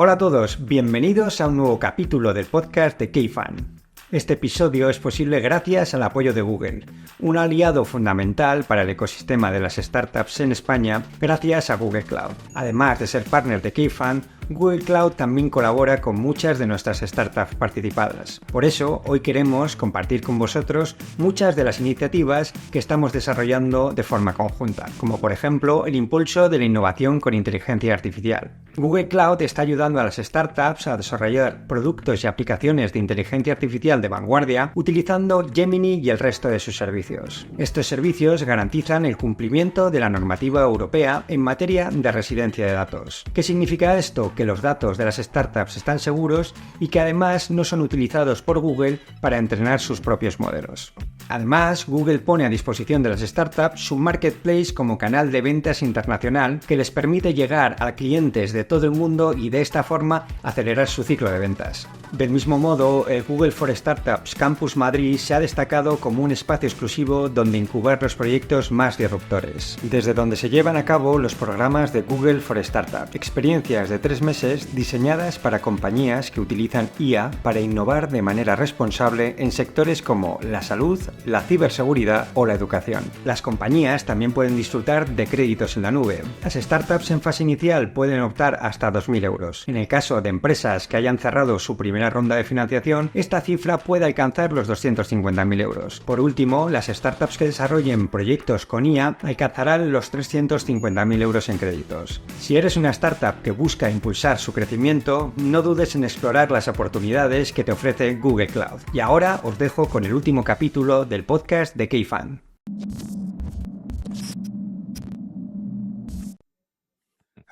Hola a todos, bienvenidos a un nuevo capítulo del podcast de K-Fan. Este episodio es posible gracias al apoyo de Google, un aliado fundamental para el ecosistema de las startups en España gracias a Google Cloud. Además de ser partner de K-Fan, Google Cloud también colabora con muchas de nuestras startups participadas. Por eso, hoy queremos compartir con vosotros muchas de las iniciativas que estamos desarrollando de forma conjunta, como por ejemplo el impulso de la innovación con inteligencia artificial. Google Cloud está ayudando a las startups a desarrollar productos y aplicaciones de inteligencia artificial de vanguardia utilizando Gemini y el resto de sus servicios. Estos servicios garantizan el cumplimiento de la normativa europea en materia de residencia de datos. ¿Qué significa esto? Que los datos de las startups están seguros y que además no son utilizados por Google para entrenar sus propios modelos. Además, Google pone a disposición de las startups su marketplace como canal de ventas internacional que les permite llegar a clientes de todo el mundo y de esta forma acelerar su ciclo de ventas. Del mismo modo, el Google for Startups Campus Madrid se ha destacado como un espacio exclusivo donde incubar los proyectos más disruptores, desde donde se llevan a cabo los programas de Google for Startups, experiencias de 3 meses diseñadas para compañías que utilizan IA para innovar de manera responsable en sectores como la salud, la ciberseguridad o la educación. Las compañías también pueden disfrutar de créditos en la nube. Las startups en fase inicial pueden optar hasta 2.000 euros. En el caso de empresas que hayan cerrado su primera ronda de financiación, esta cifra puede alcanzar los 250.000 euros. Por último, las startups que desarrollen proyectos con IA alcanzarán los 350.000 euros en créditos. Si eres una startup que busca impulsar su crecimiento, no dudes en explorar las oportunidades que te ofrece Google Cloud. Y ahora os dejo con el último capítulo del podcast de K-Fan.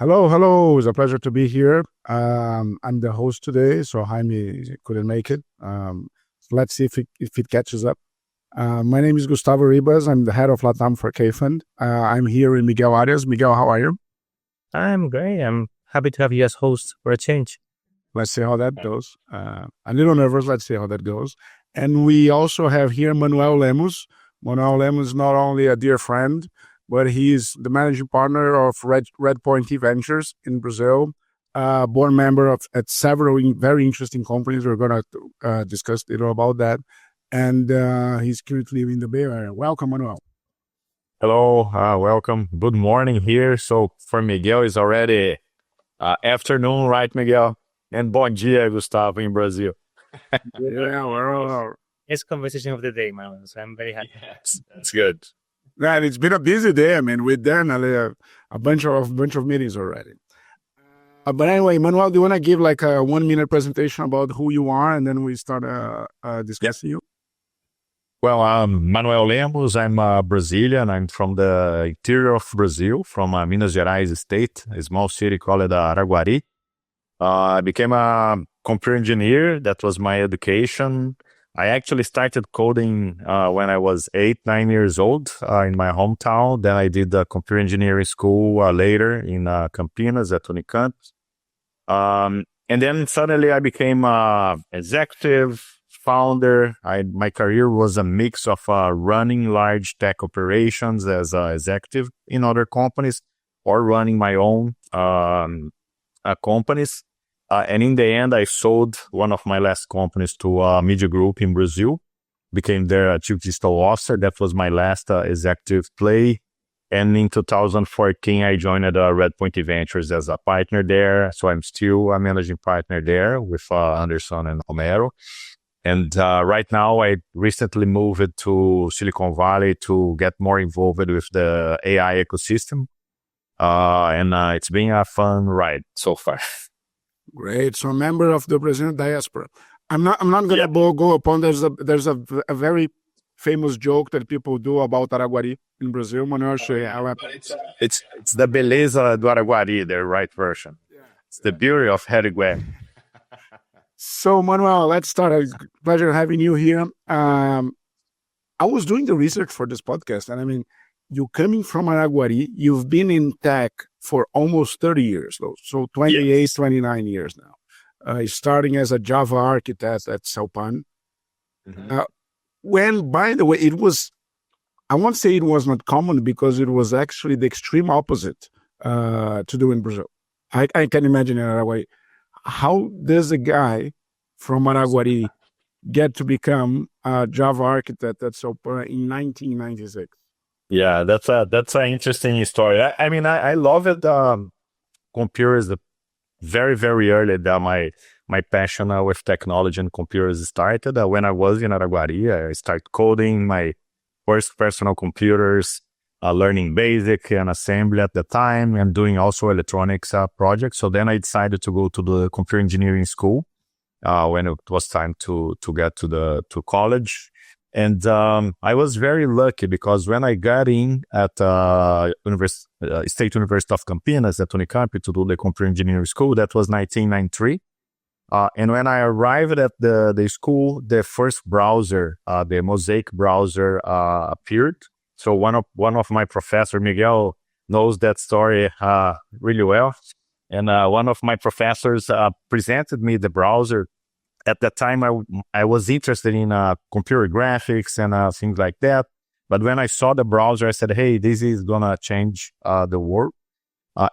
Hello. It's a pleasure to be here. I'm the host today, so Jaime couldn't make it. Let's see if it catches up. My name is Gustavo Ribas. I'm the head of LATAM for K-Fund. I'm here in Miguel Arias. Miguel, how are you? I'm great. I'm happy to have you as host for a change. Let's see how that goes. A little nervous. Let's see how that goes. And we also have here Manoel Lemos. Manoel Lemos is not only a dear friend, but he's the managing partner of Redpoint Eventures in Brazil, board member at several very interesting companies. We're going to discuss a little about that. And he's currently in the Bay Area. Welcome, Manoel. Hello, welcome. Good morning here. So for Miguel, it's already afternoon, right, Miguel? And bom dia, Gustavo, in Brazil. Yeah, we're It's conversation of the day, Manuel, so I'm very happy. Yes, that's good. and it's been a busy day. I mean, we've done a bunch of meetings already. But anyway, Manuel, do you want to give like a 1-minute presentation about who you are, and then we start discussing you? Well, I'm Manoel Lemos. I'm Brazilian. I'm from the interior of Brazil, from Minas Gerais state, a small city called Araguari. I became a computer engineer. That was my education. I actually started coding when I was 8-9 years old in my hometown. Then I did the computer engineering school later in Campinas at Unicamp. And then suddenly I became executive, founder. My career was a mix of running large tech operations as an executive in other companies or running my own companies. And in the end, I sold one of my last companies to a media group in Brazil, became their chief digital officer. That was my last executive play. And in 2014, I joined Redpoint Eventures as a partner there. So I'm still a managing partner there with Anderson and Romero. And right now, I recently moved to Silicon Valley to get more involved with the AI ecosystem. And it's been a fun ride so far. Great. So, a member of the Brazilian diaspora. I'm not going to go upon. There's a very famous joke that people do about Araguari in Brazil. Manuel, It's the beleza do Araguari, the right version. Yeah. It's the beauty of Araguari. So, Manuel, let's start. It's a pleasure having you here. I was doing the research for this podcast, and I mean, you coming from Araguari, you've been in tech for almost 30 years, though. So 28, yes. 29 years now. Starting as a Java architect at Celpan. Mm-hmm. When, by the way, it was, I won't say it was not common because it was actually the extreme opposite to do in Brazil. I can imagine in Araguari. how does a guy from Araguari get to become a Java architect at Sopra in 1996? Yeah, that's an interesting story. I love it. Computers, very very early that my passion with technology and computers started. When I was in Araguari, I started coding my first personal computers, learning basic and assembly at the time, and doing also electronics projects. So then I decided to go to the computer engineering school when it was time to get to college. And I was very lucky because when I got in at State University of Campinas at Unicamp to do the computer engineering school, that was 1993. And when I arrived at the school, the first browser, the Mosaic browser, appeared. So one of my professor, Miguel, knows that story really well. And one of my professors presented me the browser. At that time, I was interested in computer graphics and things like that. But when I saw the browser, I said, hey, this is going to change the world.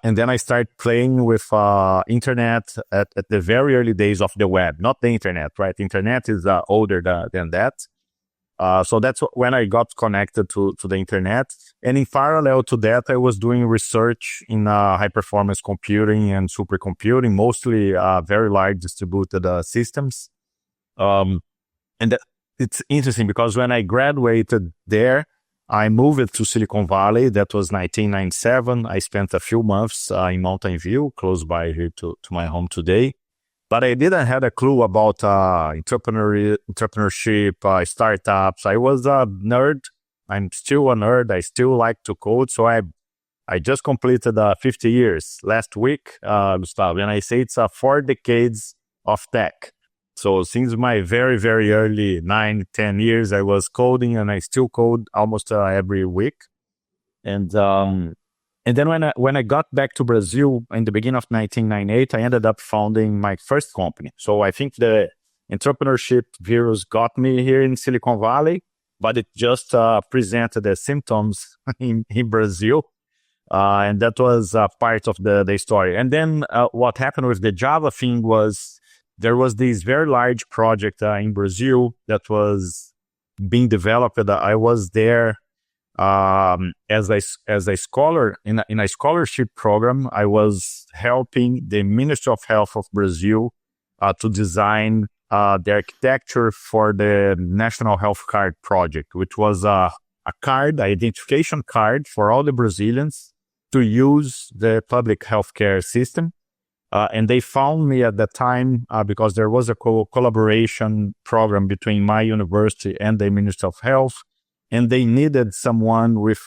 And then I started playing with internet at the very early days of the web, not the internet, right? Internet is older than that. So that's when I got connected to the internet. And in parallel to that, I was doing research in high performance computing and supercomputing, mostly very large distributed systems. It's interesting because when I graduated there, I moved to Silicon Valley. That was 1997. I spent a few months in Mountain View, close by here to my home today. But I didn't have a clue about entrepreneurship, startups. I was a nerd. I'm still a nerd. I still like to code. So I just completed 50 years last week, Gustavo. And I say it's 4 decades of tech. So since my very, very early 9-10 years, I was coding, and I still code almost every week. And then when I got back to Brazil in the beginning of 1998, I ended up founding my first company. So I think the entrepreneurship virus got me here in Silicon Valley, but it just presented the symptoms in Brazil. And that was part of the story. And then what happened with the Java thing was there was this very large project in Brazil that was being developed. I was there as a scholar in a scholarship program. I was helping the Ministry of Health of Brazil to design the architecture for the National Health Card project, which was a card, identification card for all the Brazilians to use the public healthcare system. And they found me at that time because there was a collaboration program between my university and the Ministry of Health. And they needed someone with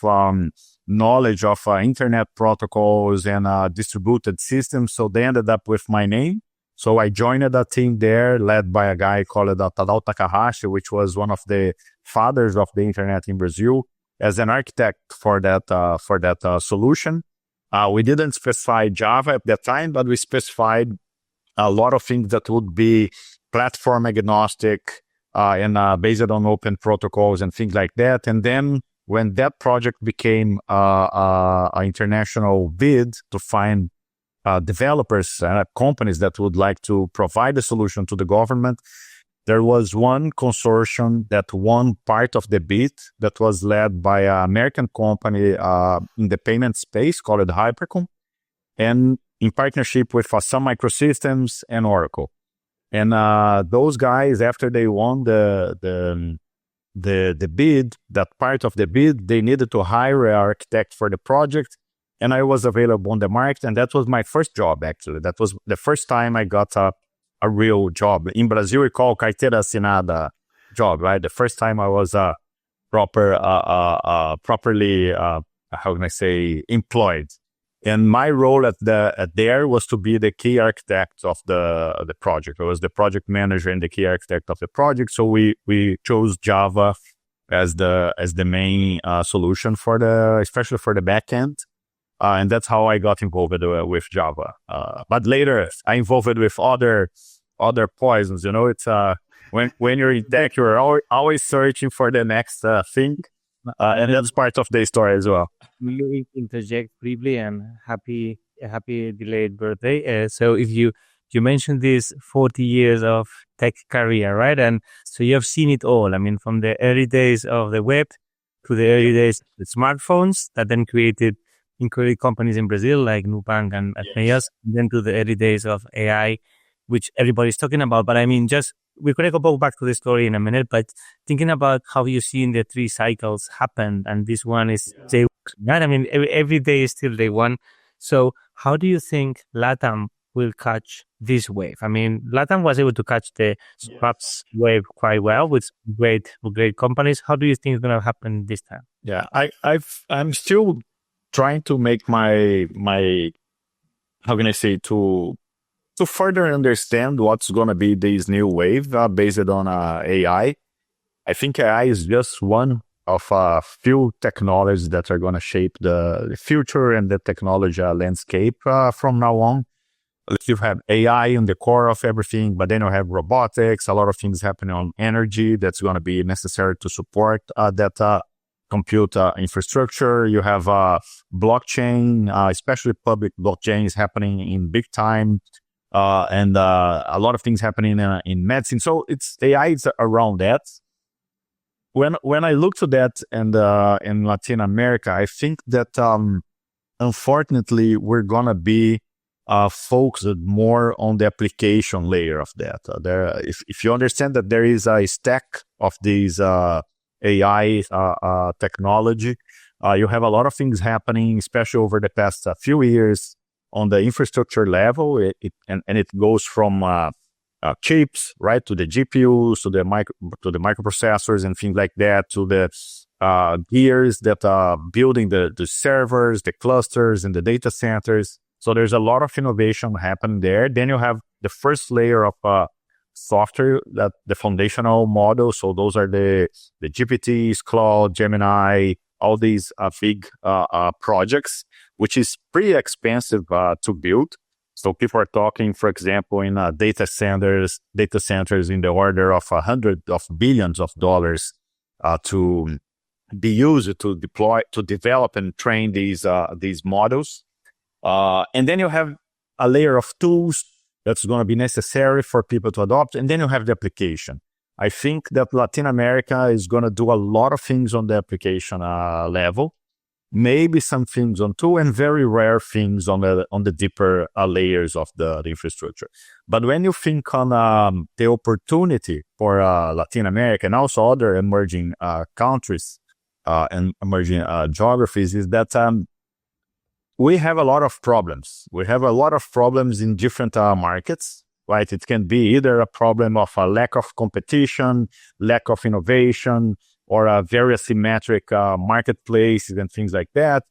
knowledge of internet protocols and distributed systems. So they ended up with my name. So I joined a team there led by a guy called Tadao Takahashi, which was one of the fathers of the internet in Brazil, as an architect for that solution. We didn't specify Java at that time, but we specified a lot of things that would be platform agnostic and based on open protocols and things like that. And then when that project became an international bid to find developers and companies that would like to provide a solution to the government, there was one consortium that won part of the bid that was led by an American company in the payment space called Hypercom, and in partnership with Sun Microsystems and Oracle. And those guys, after they won the bid, that part of the bid, they needed to hire an architect for the project. And I was available on the market, and that was my first job, actually. That was the first time I got a real job. In Brazil, we call carteira assinada job, right? The first time I was properly, how can I say, employed. And my role at there was to be the key architect of the project. I was the project manager and the key architect of the project. So we chose Java as the main solution especially for the backend. And that's how I got involved with Java. But later, I involved with other poisons. You know, it's when you're in tech, you're always searching for the next thing, and that's part of the story as well. Will you interject briefly, and happy delayed birthday? So if you you mentioned this 40 years of tech career, right? And so you have seen it all. I mean, from the early days of the web to the early days of the smartphones that then created incredible companies in Brazil like Nubank and Atmeyas, and then to the early days of AI, which everybody's talking about. But I mean, we're going to go back to the story in a minute, but thinking about how you've seen the 3 cycles happen, and this one is day one, right? I mean, every day is still day one. So how do you think LATAM will catch this wave? I mean, LATAM was able to catch the startups wave quite well with great companies. How do you think it's going to happen this time? Yeah, I'm still trying to make my how can I say, to further understand what's going to be this new wave based on AI. I think AI is just one of a few technologies that are going to shape the future and the technology landscape from now on. You have AI in the core of everything, but then you have robotics, a lot of things happening on energy that's going to be necessary to support that compute infrastructure. You have blockchain, especially public blockchains happening in big time, and a lot of things happening in medicine. So it's AI is around that. When I look to that and in Latin America, I think that unfortunately we're gonna be focused more on the application layer of that. If you understand that there is a stack of these AI technology, you have a lot of things happening, especially over the past few years on the infrastructure level. It goes from chips, right, to the GPUs, to the microprocessors and things like that, to the gears that are building the servers, the clusters, and the data centers. So there's a lot of innovation happening there. Then you have the first layer of software, that the foundational model. So those are the GPTs, Claude, Gemini, all these big projects, which is pretty expensive to build. So people are talking, for example, in data centers in the order of hundreds of billions of dollars to be used to deploy, to develop and train these models. And then you have a layer of tools that's going to be necessary for people to adopt. And then you have the application. I think that Latin America is going to do a lot of things on the application level, maybe some things on tool, and very rare things on the deeper layers of the infrastructure. But when you think on the opportunity for Latin America and also other emerging countries and emerging geographies, is that we have a lot of problems. We have a lot of problems in different markets, right? It can be either a problem of a lack of competition, lack of innovation, or a very asymmetric marketplaces and things like that.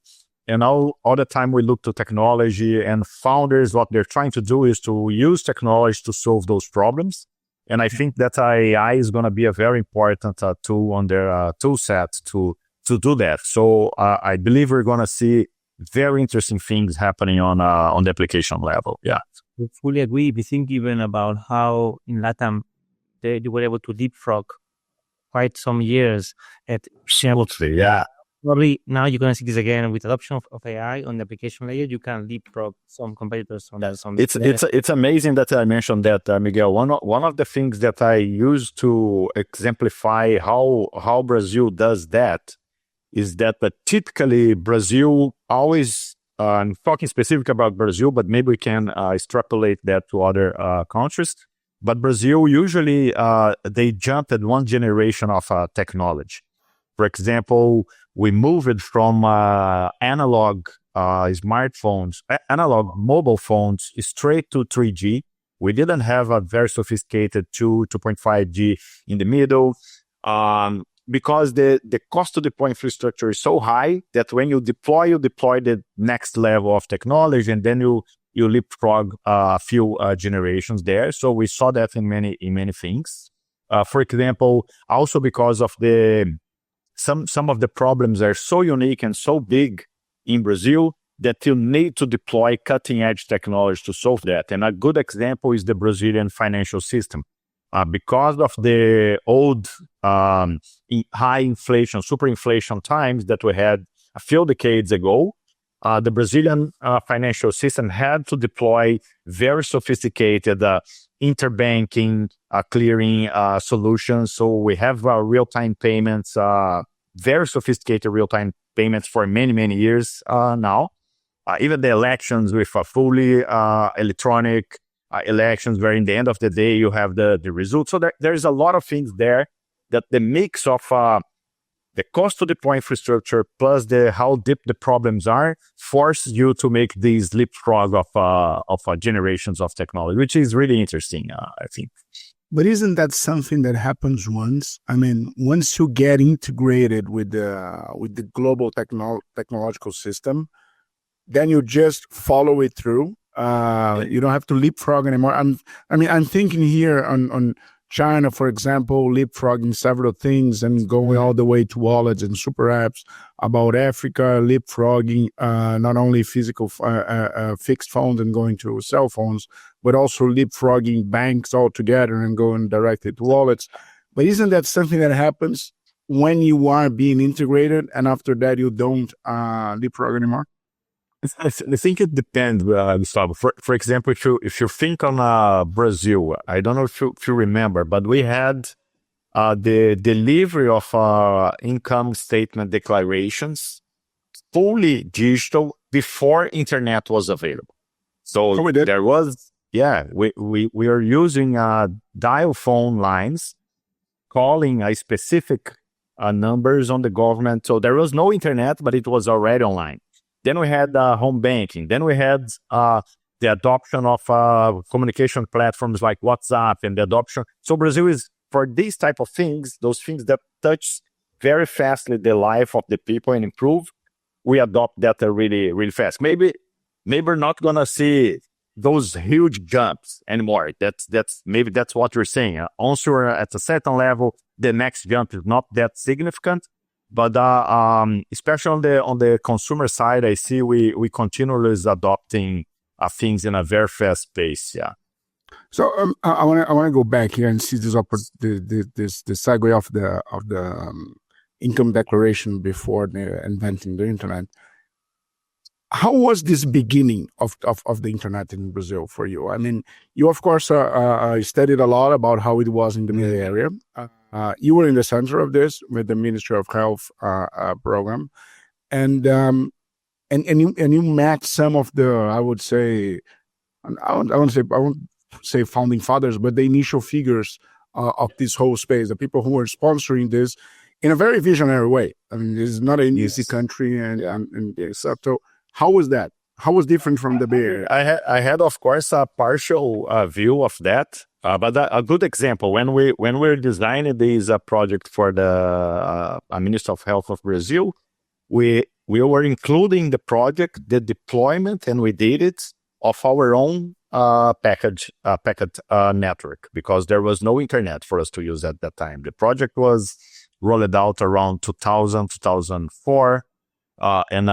And all the time we look to technology, and founders, what they're trying to do is to use technology to solve those problems. And I think that AI is going to be a very important tool on their tool set to do that. So I believe we're going to see very interesting things happening on the application level. Yeah. I fully agree. We think even about how in LATAM they were able to leapfrog quite some years at Absolutely, yeah. Probably now you're going to see this again with adoption of AI on the application layer. You can leapfrog some competitors on that. It's amazing that I mentioned that, Miguel. One of the things that I use to exemplify how Brazil does that is that typically Brazil always, I'm talking specific about Brazil, but maybe we can extrapolate that to other countries. But Brazil usually, they jumped at one generation of technology. For example, we moved from analog smartphones, analog mobile phones straight to 3G. We didn't have a very sophisticated 2.5G in the middle. Because the cost to deploy infrastructure is so high that when you deploy the next level of technology, and then you leapfrog a few generations there. So we saw that in many things. For example, also because of some of the problems are so unique and so big in Brazil that you need to deploy cutting edge technology to solve that. And a good example is the Brazilian financial system. Because of the old high inflation, super inflation times that we had a few decades ago, the Brazilian financial system had to deploy very sophisticated interbanking clearing solutions. So we have real-time payments, very sophisticated real-time payments for many, many years now. Even the elections with fully electronic elections, where in the end of the day you have the results. So there's a lot of things there that the mix of the cost to deploy infrastructure plus how deep the problems are forces you to make these leapfrog of generations of technology, which is really interesting, I think. But isn't that something that happens once? I mean, once you get integrated with the global technological system, then you just follow it through. You don't have to leapfrog anymore. I'm thinking here on China, for example, leapfrogging several things and going all the way to wallets and super apps. About Africa, leapfrogging not only physical fixed phones and going to cell phones, but also leapfrogging banks altogether and going directly to wallets. But isn't that something that happens when you are being integrated and after that you don't leapfrog anymore? I think it depends, Gustavo. For example, if you think on Brazil, I don't know if you remember, but we had the delivery of income statement declarations fully digital before internet was available. So we did. There was, we are using dial phone lines, calling a specific numbers on the government. So there was no internet, but it was already online. Then we had home banking. Then we had the adoption of communication platforms like WhatsApp and the adoption. So Brazil is, for these type of things, those things that touch very fastly the life of the people and improve, we adopt that really, really fast. Maybe we're not going to see those huge jumps anymore. Maybe that's what you're saying. Once you're at a certain level, the next jump is not that significant. But especially on the consumer side, I see we continually is adopting things in a very fast pace. Yeah. So I want to go back here and see this segue of the income declaration before inventing the internet. How was this beginning of the internet in Brazil for you? I mean, you of course studied a lot about how it was in the Bay Area. You were in the center of this with the Ministry of Health program, and you met some of the, I would say, I won't say founding fathers, but the initial figures of this whole space, the people who were sponsoring this in a very visionary way. I mean, this is not an easy country, and so how was that? How was different from the Bay Area? I had, of course, a partial view of that. But a good example, when we're designing this project for the Ministry of Health of Brazil, we were including the project, the deployment, and we did it of our own packet network, because there was no internet for us to use at that time. The project was rolled out around 2000, 2004. And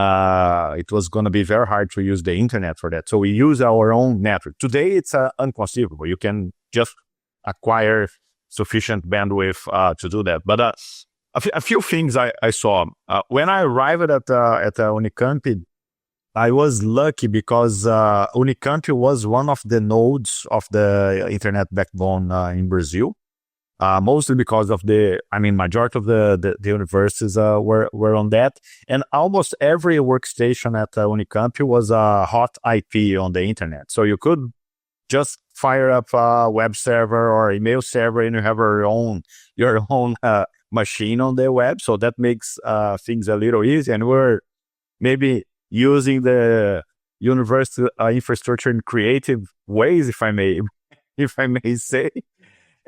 it was going to be very hard to use the internet for that. So we use our own network. Today, it's inconceivable. You can just acquire sufficient bandwidth to do that. But a few things I saw. When I arrived at Unicamp, I was lucky because Unicamp was one of the nodes of the internet backbone in Brazil. Mostly because of majority of the universities were on that. And almost every workstation at Unicamp was a hot IP on the internet. So you could just fire up a web server or email server and you have your own machine on the web. So that makes things a little easier. And we're maybe using the university infrastructure in creative ways, if I may say.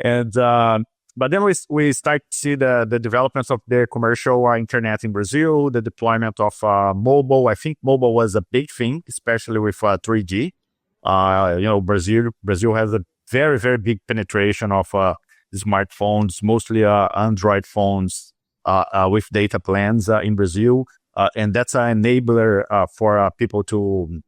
And but then we start to see the developments of the commercial internet in Brazil, the deployment of mobile. I think mobile was a big thing, especially with 3G. Brazil has a very, very big penetration of smartphones, mostly Android phones with data plans in Brazil, and that's an enabler for people to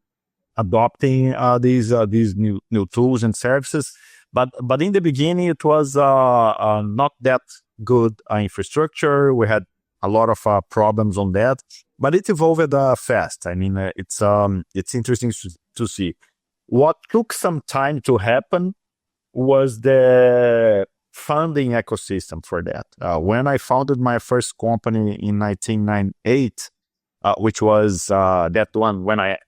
adopting these new tools and services. But in the beginning, it was not that good infrastructure. We had a lot of problems on that, but it evolved fast. I mean, it's interesting to see. What took some time to happen was the funding ecosystem for that. When I founded my first company in 1998, which was that one when I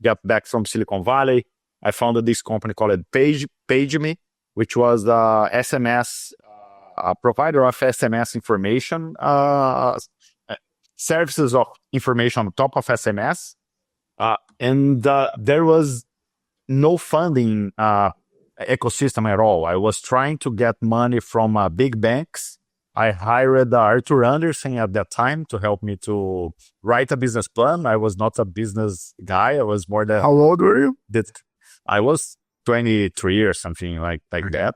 got back from Silicon Valley, I founded this company called PageMe, which was the SMS provider of SMS information, services of information on top of SMS. And there was no funding ecosystem at all. I was trying to get money from big banks. I hired Arthur Anderson at that time to help me to write a business plan. I was not a business guy. I was more the... How old were you? I was 23 or something like that.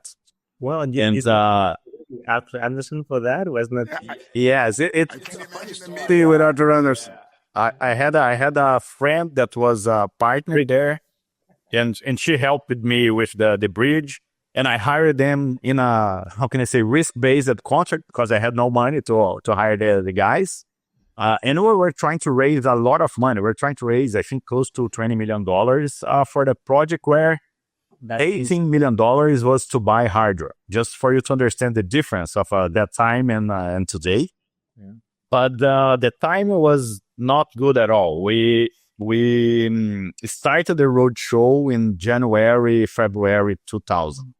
Well, and Arthur Anderson for that, wasn't it? Yes, With Arthur Anderson. I had a friend that was a partner there, and she helped me with the bridge, and I hired them in a, how can I say, risk-based contract because I had no money to hire the guys. And we were trying to raise a lot of money. We were trying to raise, I think, close to $20 million for the project, where $18 million was to buy hardware, just for you to understand the difference of that time and today. Yeah. But the time was not good at all. We started the roadshow in January, February 2000,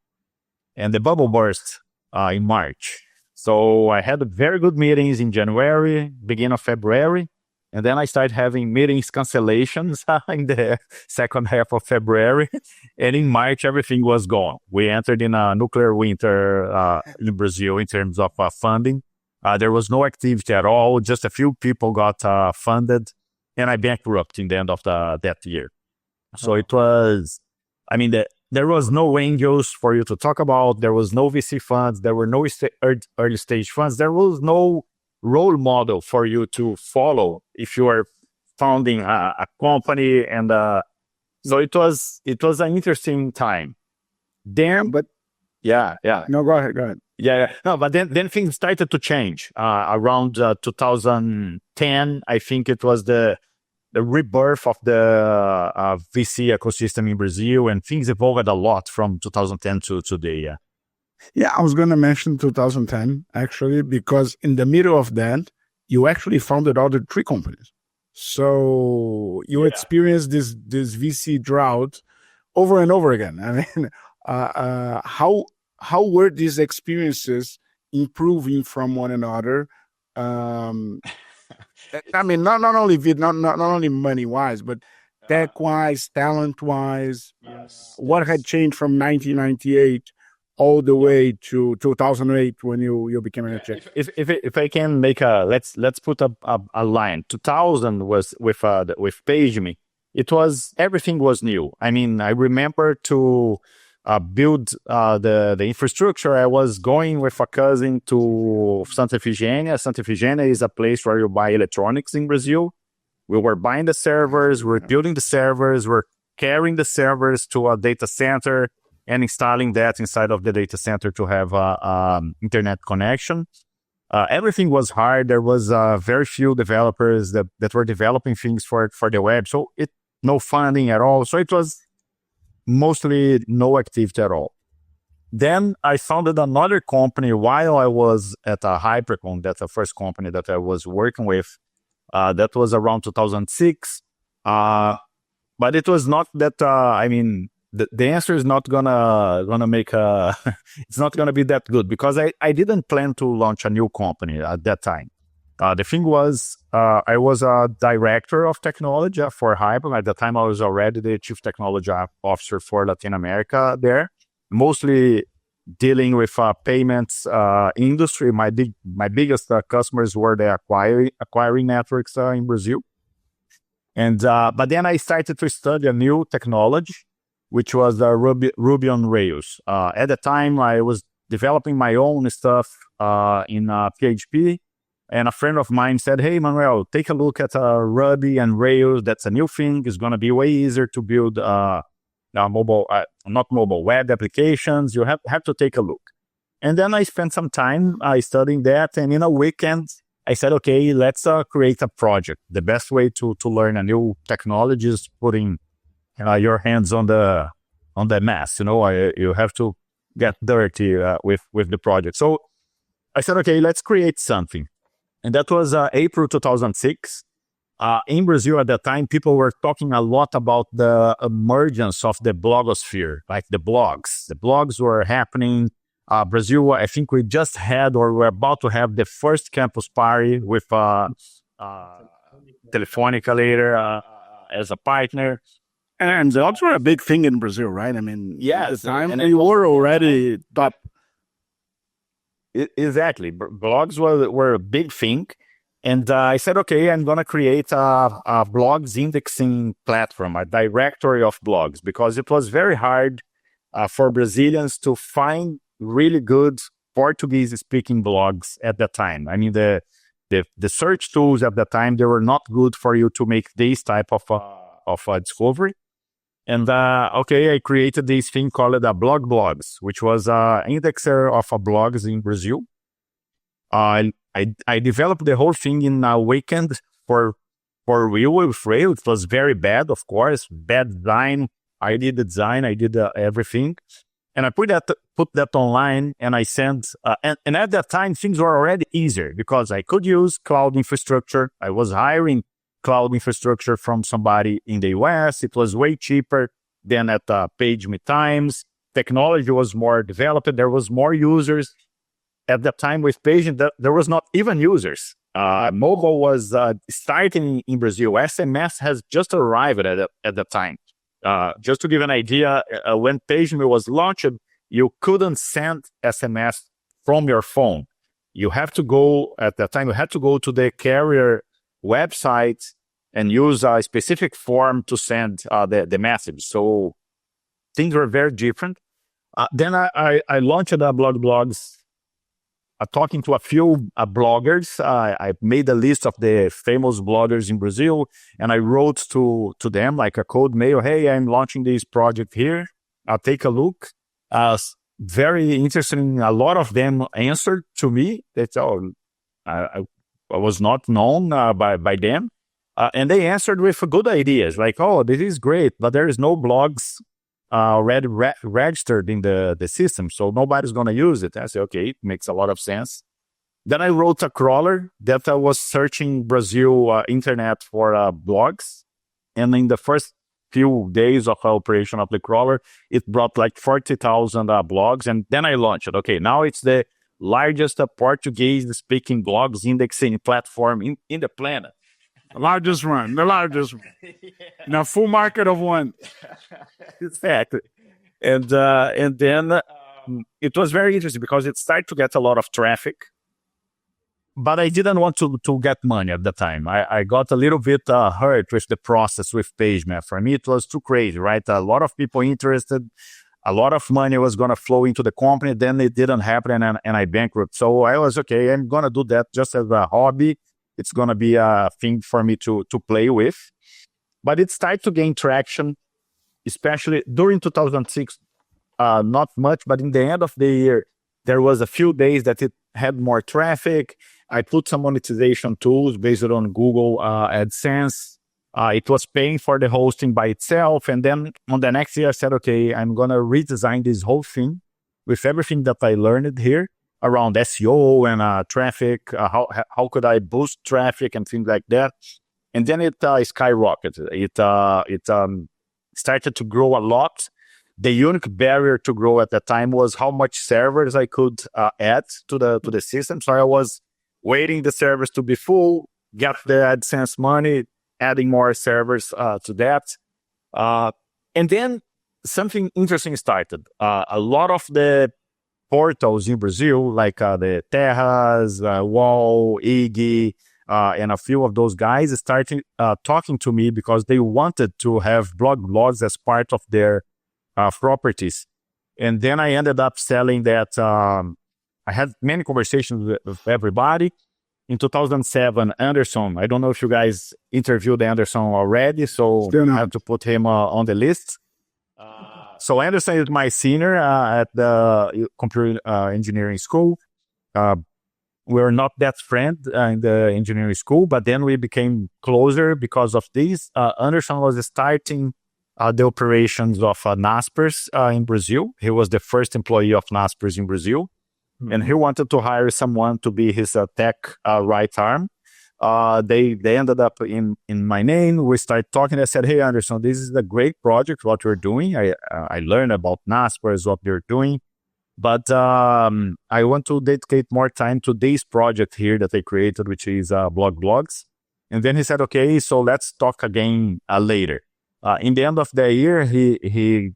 and the bubble burst in March. So I had very good meetings in January, beginning of February, and then I started having meetings cancellations in the second half of February, and in March everything was gone. We entered in a nuclear winter in Brazil in terms of funding. There was no activity at all. Just a few people got funded, and I bankrupted in the end of that year. So it was, I mean, there was no angels for you to talk about. There was no VC funds. There were no early stage funds. There was no role model for you to follow if you are founding a company. And so it was an interesting time. Damn, but yeah. No, go ahead. Yeah. No, but then things started to change around 2010. I think it was the rebirth of the VC ecosystem in Brazil, and things evolved a lot from 2010 to today. Yeah, I was going to mention 2010, actually, because in the middle of that, you actually founded other three companies. So you experienced this VC drought over and over again. I mean, how were these experiences improving from one another? I mean, not only money wise, but tech wise, talent wise. Yes. What had changed from 1998 all the way to 2008 when you became an exec? If I can make let's put a line. 2000 was with PageMe. It was, everything was new. I mean, I remember to build the infrastructure. I was going with a cousin to Santa Efigênia. Santa Efigênia is a place where you buy electronics in Brazil. We were buying the servers, we're building the servers, we're carrying the servers to a data center and installing that inside of the data center to have internet connection. Everything was hard. There was very few developers that were developing things for the web. So no funding at all. So it was mostly no activity at all. Then I founded another company while I was at a Hypercon. That's the first company that I was working with. That was around 2006. But it was not that, I mean, the answer is not gonna make it's not gonna be that good, because I didn't plan to launch a new company at that time. The thing was, I was a director of technology for Hyper. At the time, I was already the chief technology officer for Latin America there, mostly dealing with payments industry. My biggest customers were the acquiring networks in Brazil. And but then I started to study a new technology, which was Ruby on Rails. At the time, I was developing my own stuff in PHP. And a friend of mine said, "Hey, Manuel, take a look at Ruby and Rails. That's a new thing. It's going to be way easier to build web applications. You have to take a look." And then I spent some time studying that. And in a weekend, I said, okay, let's create a project. The best way to learn a new technology is putting your hands on the mess. You have to get dirty with the project. So I said, okay, let's create something. And that was April 2006. In Brazil at that time, people were talking a lot about the emergence of the blogosphere, like the blogs. The blogs were happening. Brazil, I think we just had, or we're about to have the first campus party with Telefônica later as a partner. And blogs were a big thing in Brazil, right? I mean, yes, at the time, and you were already top. Exactly. Blogs were a big thing. And I said, okay, I'm going to create a blogs indexing platform, a directory of blogs, because it was very hard for Brazilians to find really good Portuguese-speaking blogs at that time. I mean, the search tools at that time, they were not good for you to make this type of discovery. And okay, I created this thing called Blog Blogs, which was an indexer of blogs in Brazil. I developed the whole thing in a weekend for real with Rail. It was very bad, of course, bad design. I did the design, I did everything. And I put that online, and I sent, and at that time, things were already easier because I could use cloud infrastructure. I was hiring cloud infrastructure from somebody in the US. It was way cheaper than at PageMe Times. Technology was more developed. There was more users. At that time with PageMe, there was not even users. Mobile was starting in Brazil. SMS has just arrived at that time. Just to give an idea, when PageMe was launched, you couldn't send SMS from your phone. You have to go, at that time, you had to go to the carrier website and use a specific form to send the message. So things were very different. Then I launched Blog Blogs, talking to a few bloggers. I made a list of the famous bloggers in Brazil, and I wrote to them like a cold mail. Hey, I'm launching this project here. Take a look. Very interesting. A lot of them answered to me. That's all. I was not known by them. And they answered with good ideas like, oh, this is great, but there is no blogs already registered in the system, so nobody's going to use it. I said, okay, it makes a lot of sense. Then I wrote a crawler that was searching Brazil internet for blogs. And in the first few days of operation of the crawler, it brought like 40,000 blogs. And then I launched it. Okay, now it's the largest Portuguese-speaking blogs indexing platform in the planet. The largest one. Yeah. In a full market of one. Exactly. And then it was very interesting because it started to get a lot of traffic. But I didn't want to get money at the time. I got a little bit hurt with the process with PageMe. For me, it was too crazy, right? A lot of people interested. A lot of money was going to flow into the company. Then it didn't happen and I bankrupt. So I was, okay, I'm going to do that just as a hobby. It's going to be a thing for me to play with. But it started to gain traction, especially during 2006. Not much, but in the end of the year, there was a few days that it had more traffic. I put some monetization tools based on Google AdSense. It was paying for the hosting by itself. And then on the next year, I said, okay, I'm going to redesign this whole thing with everything that I learned here around SEO and traffic. How could I boost traffic and things like that? And then it skyrocketed. It started to grow a lot. The unique barrier to grow at that time was how much servers I could add to the system. So I was waiting the servers to be full, get the AdSense money, adding more servers to that. And then something interesting started. A lot of the portals in Brazil, like the Terras, Wall, Ig, and a few of those guys started talking to me because they wanted to have blogs as part of their properties. And then I ended up selling that. I had many conversations with everybody. In 2007, Anderson, I don't know if you guys interviewed Anderson already, so I have to put him on the list. So Anderson is my senior at the computer engineering school. were not that friend in the engineering school, but then we became closer because of this. Anderson was starting the operations of Naspers in Brazil. He was the first employee of Naspers in Brazil. And he wanted to hire someone to be his tech right arm. They ended up in my name. We started talking. I said, "Hey, Anderson, this is a great project, what you're doing. I learned about Naspers, what they're doing. But I want to dedicate more time to this project here that I created, which is blogs. And then he said, okay, so let's talk again later. In the end of the year, he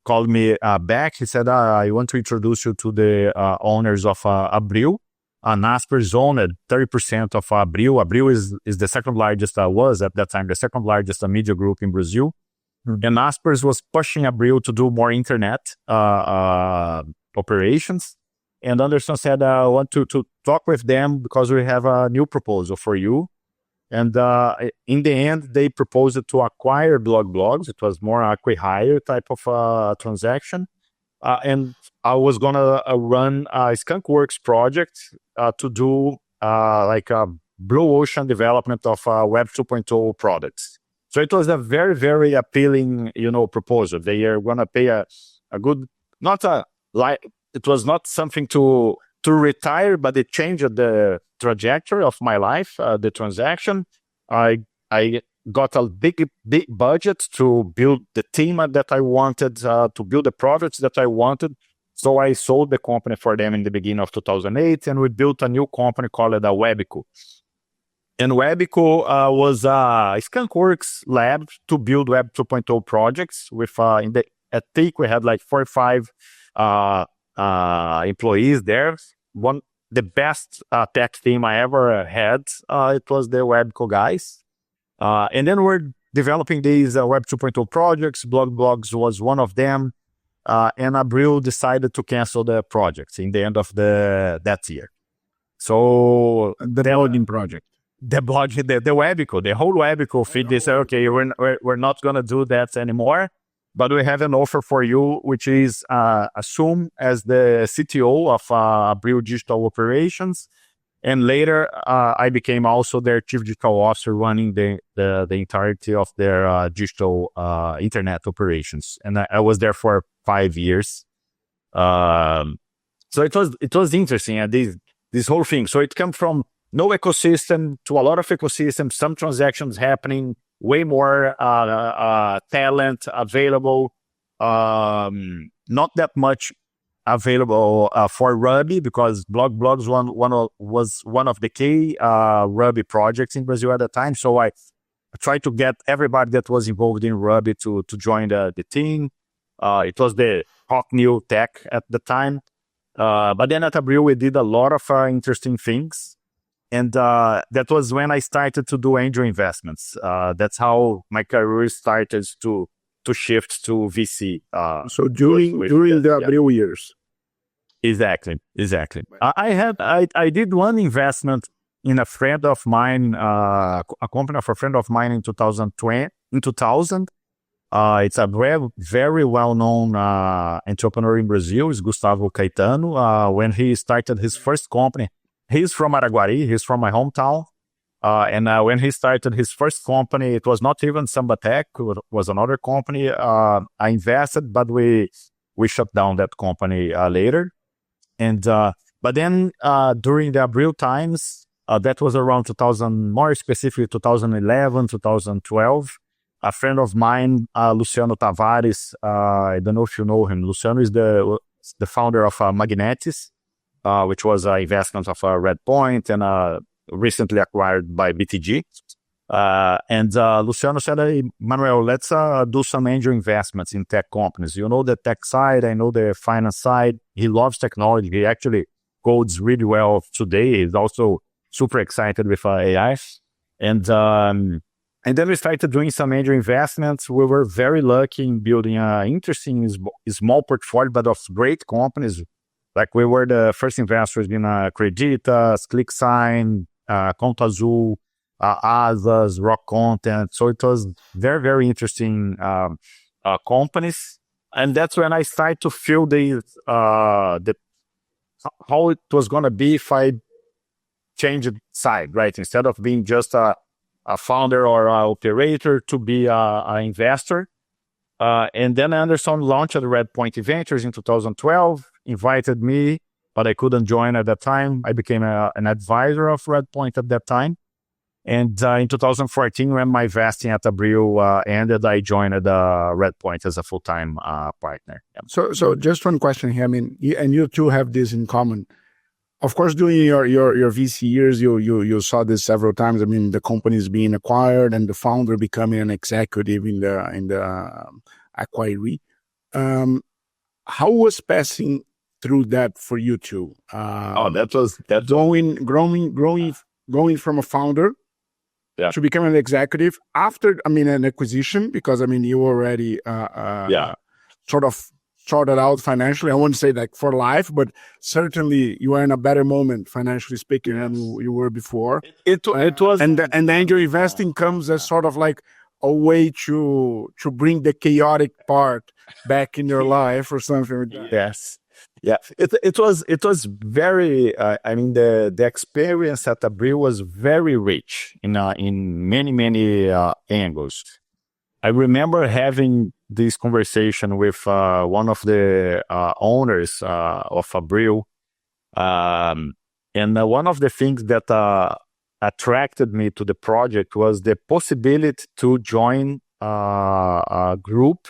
called me back. He said, I want to introduce you to the owners of Abril. Naspers owned 30% of Abril. Abril is the second largest, was at that time, the second largest media group in Brazil. And Naspers was pushing Abril to do more internet operations. And Anderson said, I want to talk with them because we have a new proposal for you. And in the end, they proposed to acquire blogs. It was more acqui-hire type of transaction. And I was going to run a Skunkworks project to do like a blue ocean development of Web 2.0 products. So it was a very, very appealing, proposal. They are going to pay a good, it was not something to retire, but it changed the trajectory of my life, the transaction. I got a big budget to build the team that I wanted, to build the products that I wanted. So I sold the company for them in the beginning of 2008, and we built a new company called Webico. And Webico was a Skunkworks lab to build Web 2.0 projects. With at TIC, we had like 45 employees there. The best tech team I ever had. It was the Webico guys. And then we're developing these Web 2.0 projects. Blogs was one of them. And Abril decided to cancel the project in the end of that year. So the blogging project. The Webico, the whole Webico feed, they said, okay, we're not going to do that anymore, but we have an offer for you, which is assume as the CTO of Abril Digital Operations. And later, I became also their chief digital officer running the entirety of their digital internet operations. And I was there for 5 years. So it was interesting, this whole thing. So it came from no ecosystem to a lot of ecosystems, some transactions happening, way more talent available, not that much available for Ruby, because blogs was one of the key Ruby projects in Brazil at the time. So I tried to get everybody that was involved in Ruby to join the team. It was the hot new tech at the time. But then at Abril, we did a lot of interesting things. And that was when I started to do angel investments. That's how my career started to shift to VC. So during the Abril years. Exactly. I did one investment in a friend of mine, a company of a friend of mine in 2020. In 2000, it's a very, very well-known entrepreneur in Brazil. It's Gustavo Caetano. When he started his first company, he's from Araguari. He's from my hometown. And when he started his first company, it was not even Sambatech. It was another company. I invested, but we shut down that company later. And but then during the Abril times, that was around 2000, more specifically 2011, 2012. A friend of mine, Luciano Tavares, I don't know if you know him. Luciano is the founder of Magnetis, which was an investment of Redpoint and recently acquired by BTG. And Luciano said, hey, Manoel, let's do some angel investments in tech companies. You know the tech side, I know the finance side. He loves technology. He actually codes really well today. He's also super excited with AI. And then we started doing some angel investments. We were very lucky in building an interesting small portfolio, but of great companies. Like we were the first investors in Creditas, ClickSign, Conta Azul, Asas, Rock Content. So it was very, very interesting companies. And that's when I started to feel how it was going to be if I changed side, right? Instead of being just a founder or an operator, to be an investor. And then Anderson launched the Redpoint Eventures in 2012, invited me, but I couldn't join at that time. I became an advisor of Redpoint at that time. And in 2014, when my vesting at Abril ended, I joined Redpoint as a full-time partner. Yeah. So just one question here. I mean, you two have this in common. Of course, during your VC years, you saw this several times. I mean, the company is being acquired and the founder becoming an executive in the acquiree. How was passing through that for you two? That was growing from a founder to become an executive after, an acquisition, because you already sort of sorted out financially. I wouldn't say like for life, but certainly you are in a better moment financially speaking than you were before. It was, and then your investing comes as sort of like a way to bring the chaotic part back in your life or something like that. Yes. Yeah, it was very. The experience at Abril was very rich in many angles. I remember having this conversation with one of the owners of Abril, and one of the things that attracted me to the project was the possibility to join a group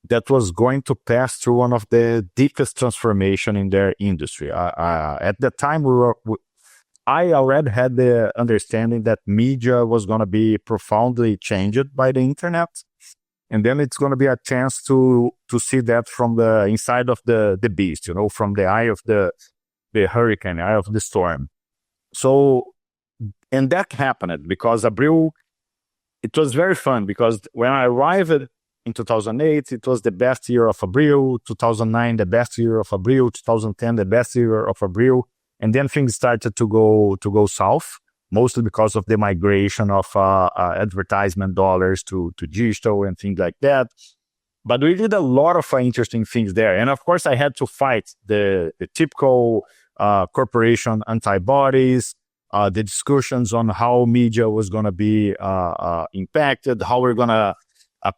that was going to pass through one of the deepest transformation in their industry. At that time, I already had the understanding that media was going to be profoundly changed by the internet. And then it's going to be a chance to see that from the inside of the beast, from the eye of the hurricane, eye of the storm. So, and that happened because Abril, it was very fun because when I arrived in 2008, it was the best year of Abril. 2009, the best year of Abril. 2010, the best year of Abril. And then things started to go south, mostly because of the migration of advertisement dollars to digital and things like that. But we did a lot of interesting things there. And of course, I had to fight the typical corporation antibodies, the discussions on how media was going to be impacted, how we're going to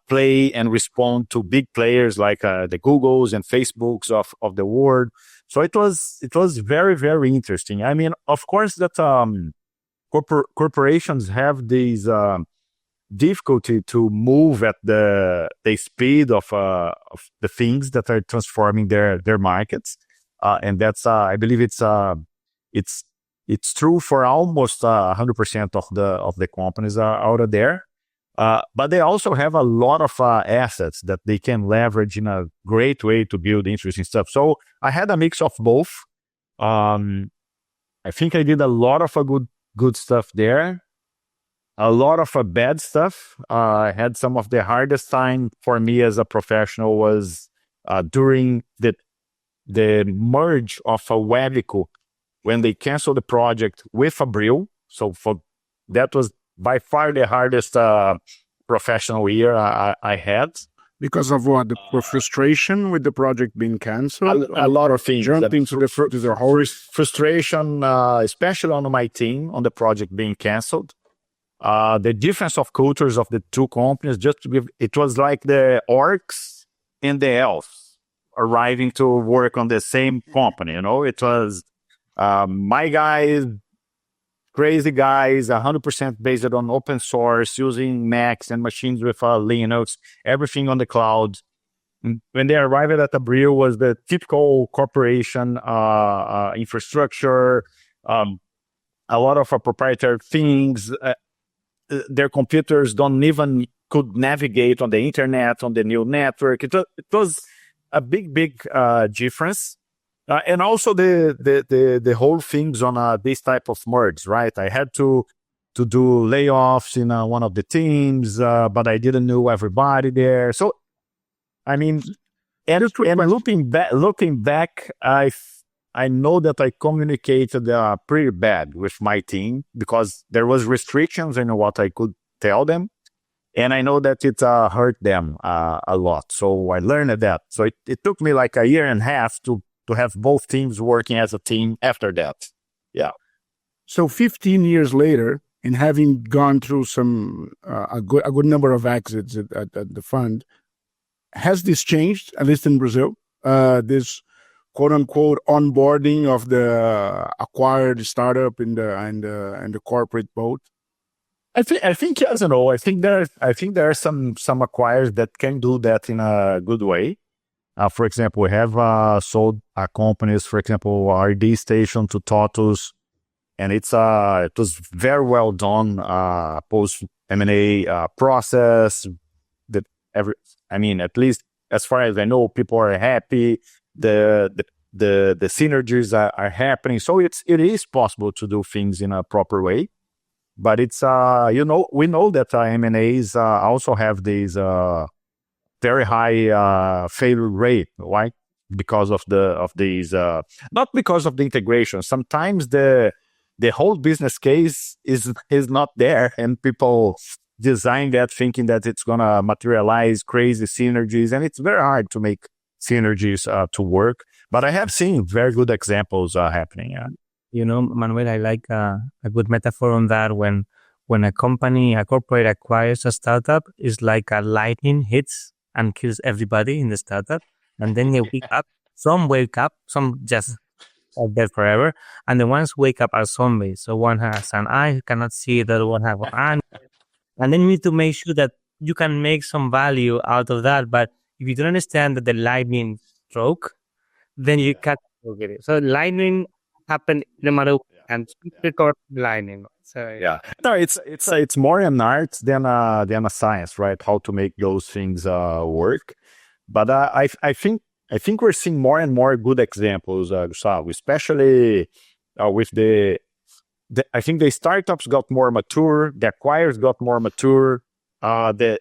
play and respond to big players like the Googles and Facebooks of the world. So it was very, very interesting. Of course that corporations have these difficulty to move at the speed of the things that are transforming their markets, and that's I believe it's true for almost 100% of the companies out of there. But they also have a lot of assets that they can leverage in a great way to build interesting stuff. So I had a mix of both. I think I did a lot of good stuff there, a lot of bad stuff. I had some of the hardest time for me as a professional was during the merge of a Webico when they canceled the project with Abril. So that was by far the hardest professional year I had. Because of what? The frustration with the project being canceled? A lot of things. Jumped into the whole frustration, especially on my team, on the project being canceled. The difference of cultures of the two companies, it was like the orcs and the elves arriving to work on the same company. It was my guys, crazy guys, 100% based on open source, using Macs and machines with Linux, everything on the cloud. When they arrived at Abril was the typical corporation infrastructure, a lot of proprietary things. Their computers don't even could navigate on the internet, on the new network. It was a big difference. And also the whole things on this type of merge, right? I had to do layoffs in one of the teams, but I didn't know everybody there. So, and looking back, I know that I communicated pretty bad with my team because there was restrictions in what I could tell them. And I know that it hurt them a lot. So I learned that. So it took me like a year and a half to have both teams working as a team after that. Yeah. So 15 years later, and having gone through a good number of exits at the fund, has this changed, at least in Brazil? This quote unquote onboarding of the acquired startup in the corporate boat? I think yes and no. I think there are some acquirers that can do that in a good way. For example, we have sold companies, for example, RD Station to TOTUS, and it was very well done post M&A process. At least as far as I know, people are happy. The synergies are happening, so it is possible to do things in a proper way. But it's we know that M&As also have these very high failure rate, right? Because of these, not because of the integration. Sometimes the whole business case is not there, and people design that thinking that it's gonna materialize crazy synergies, and it's very hard to make synergies to work. But I have seen very good examples happening. Manuel, I like a good metaphor on that. When a corporate acquires a startup, it's like a lightning hits and kills everybody in the startup. And then they some wake up, some just are dead forever. And the ones who wake up are zombies. So one has an eye, cannot see, the other one has an eye. And then you need to make sure that you can make some value out of that. But if you don't understand that the lightning stroke, then you can't get it. So lightning happen no matter what, and record lightning. So no, it's more an art than a science, right? How to make those things work. But I think we're seeing more and more good examples, Gustavo, especially with I think the startups got more mature, the acquirers got more mature, the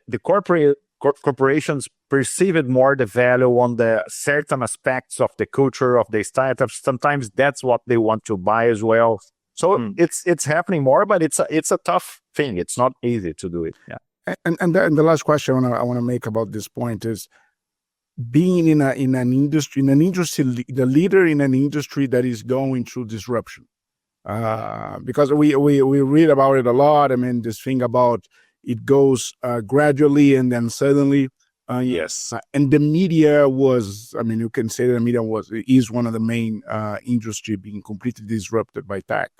corporations perceived more the value on the certain aspects of the culture of the startups. Sometimes that's what they want to buy as well. So it's happening more, but it's a tough thing. It's not easy to do it. Yeah. And the last question I want to make about this point is being in an industry, the leader in an industry that is going through disruption. Because we read about it a lot. I mean, this thing about it goes gradually and then suddenly. Yes. And the media you can say that the media is one of the main industry being completely disrupted by tech.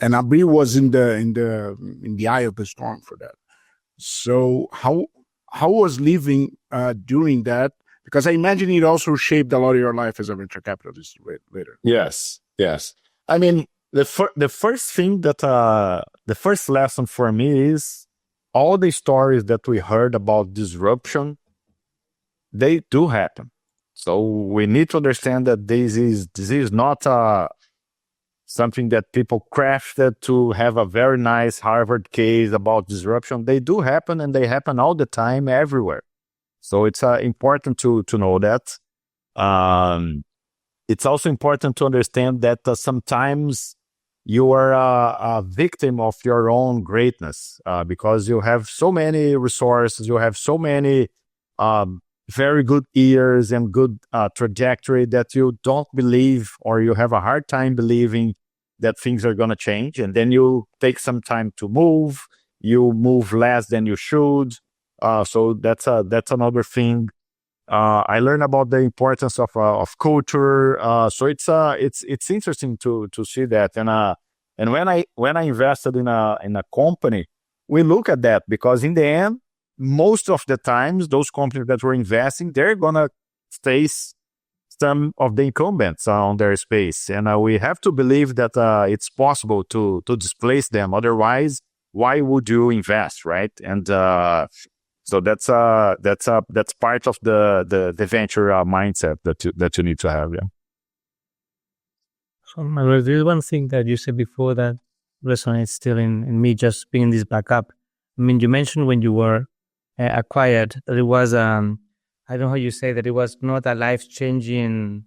And Abri was in the eye of the storm for that. So how was living during that? Because I imagine it also shaped a lot of your life as a venture capitalist later. Yes. I mean, the first thing that the first lesson for me is all the stories that we heard about disruption, they do happen. So we need to understand that this is not something that people crafted to have a very nice Harvard case about disruption. They do happen, and they happen all the time, everywhere. So it's important to know that. It's also important to understand that sometimes you are a victim of your own greatness because you have so many resources, you have so many very good years and good trajectory that you don't believe, or you have a hard time believing that things are going to change. And then you take some time to move, you move less than you should. So that's another thing. I learned about the importance of culture. So it's interesting to see that. And when I invested in a company, we look at that because in the end, most of the times, those companies that we're investing, they're gonna face some of the incumbents on their space, and we have to believe that it's possible to displace them. Otherwise, why would you invest, right? And so that's part of the venture mindset that you need to have. Yeah. So, Manuel, there's one thing that you said before that resonates still in me, just bringing this back up. I mean, you mentioned when you were acquired that it was, I don't know how you say that, it was not a life-changing,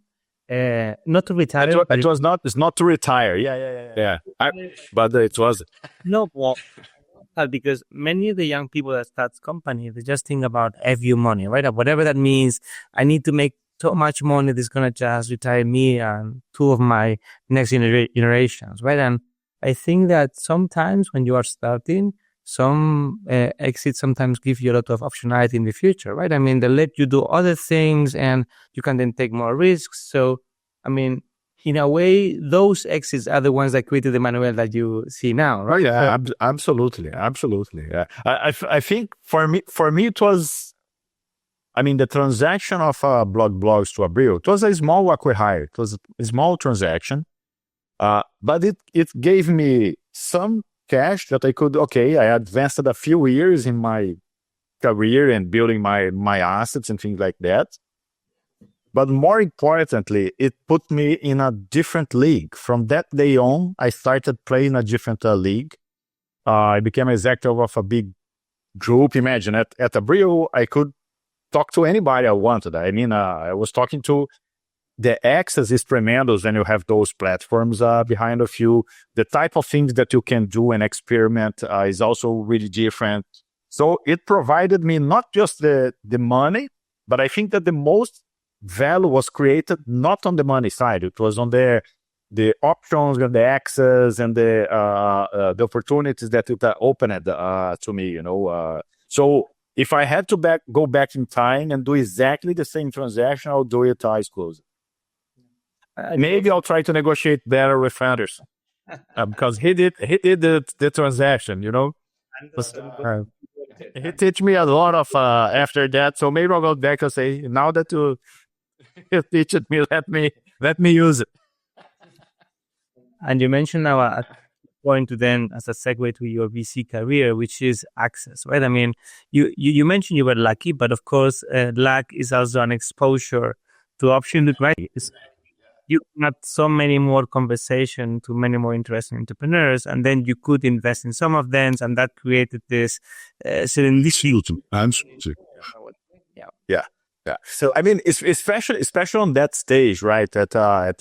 not to retire. It's not to retire. Yeah. But it was. No, well, because many of the young people that start companies, they just think about FU money, right? Whatever that means, I need to make so much money that's going to just retire me and two of my next generations, right? And I think that sometimes when you are starting, some exits sometimes give you a lot of optionality in the future, right? I mean, they let you do other things and you can then take more risks. So, I mean, in a way, those exits are the ones that created the Manuel that you see now, right? Oh yeah, absolutely. Yeah. I think for me it was, I mean, the transaction of blogs to Abril, it was a small acqui-hire. It was a small transaction, but it gave me some cash that I advanced a few years in my career and building my assets and things like that. But more importantly, it put me in a different league. From that day on, I started playing a different league. I became executive of a big group. Imagine at Abril, I could talk to anybody I wanted. I mean, I was talking to, the access is tremendous when you have those platforms behind of you. The type of things that you can do and experiment is also really different. So it provided me not just the money, but I think that the most value was created not on the money side. It was on the options and the access and the opportunities that it opened to me, So if I had to go back in time and do exactly the same transaction, I'll do it eyes closed. Maybe I'll try to negotiate better with Anderson because he did the transaction, He teach me a lot of after that. So maybe I'll go back and say, now that you teach it me, let me use it. And you mentioned now a point to then as a segue to your VC career, which is access, right? I mean, you mentioned you were lucky, but of course, luck is also an exposure to options, right? You got so many more conversation to many more interesting entrepreneurs, and then you could invest in some of them, and that created this serendipity. Yeah. So I mean, especially on that stage, right? At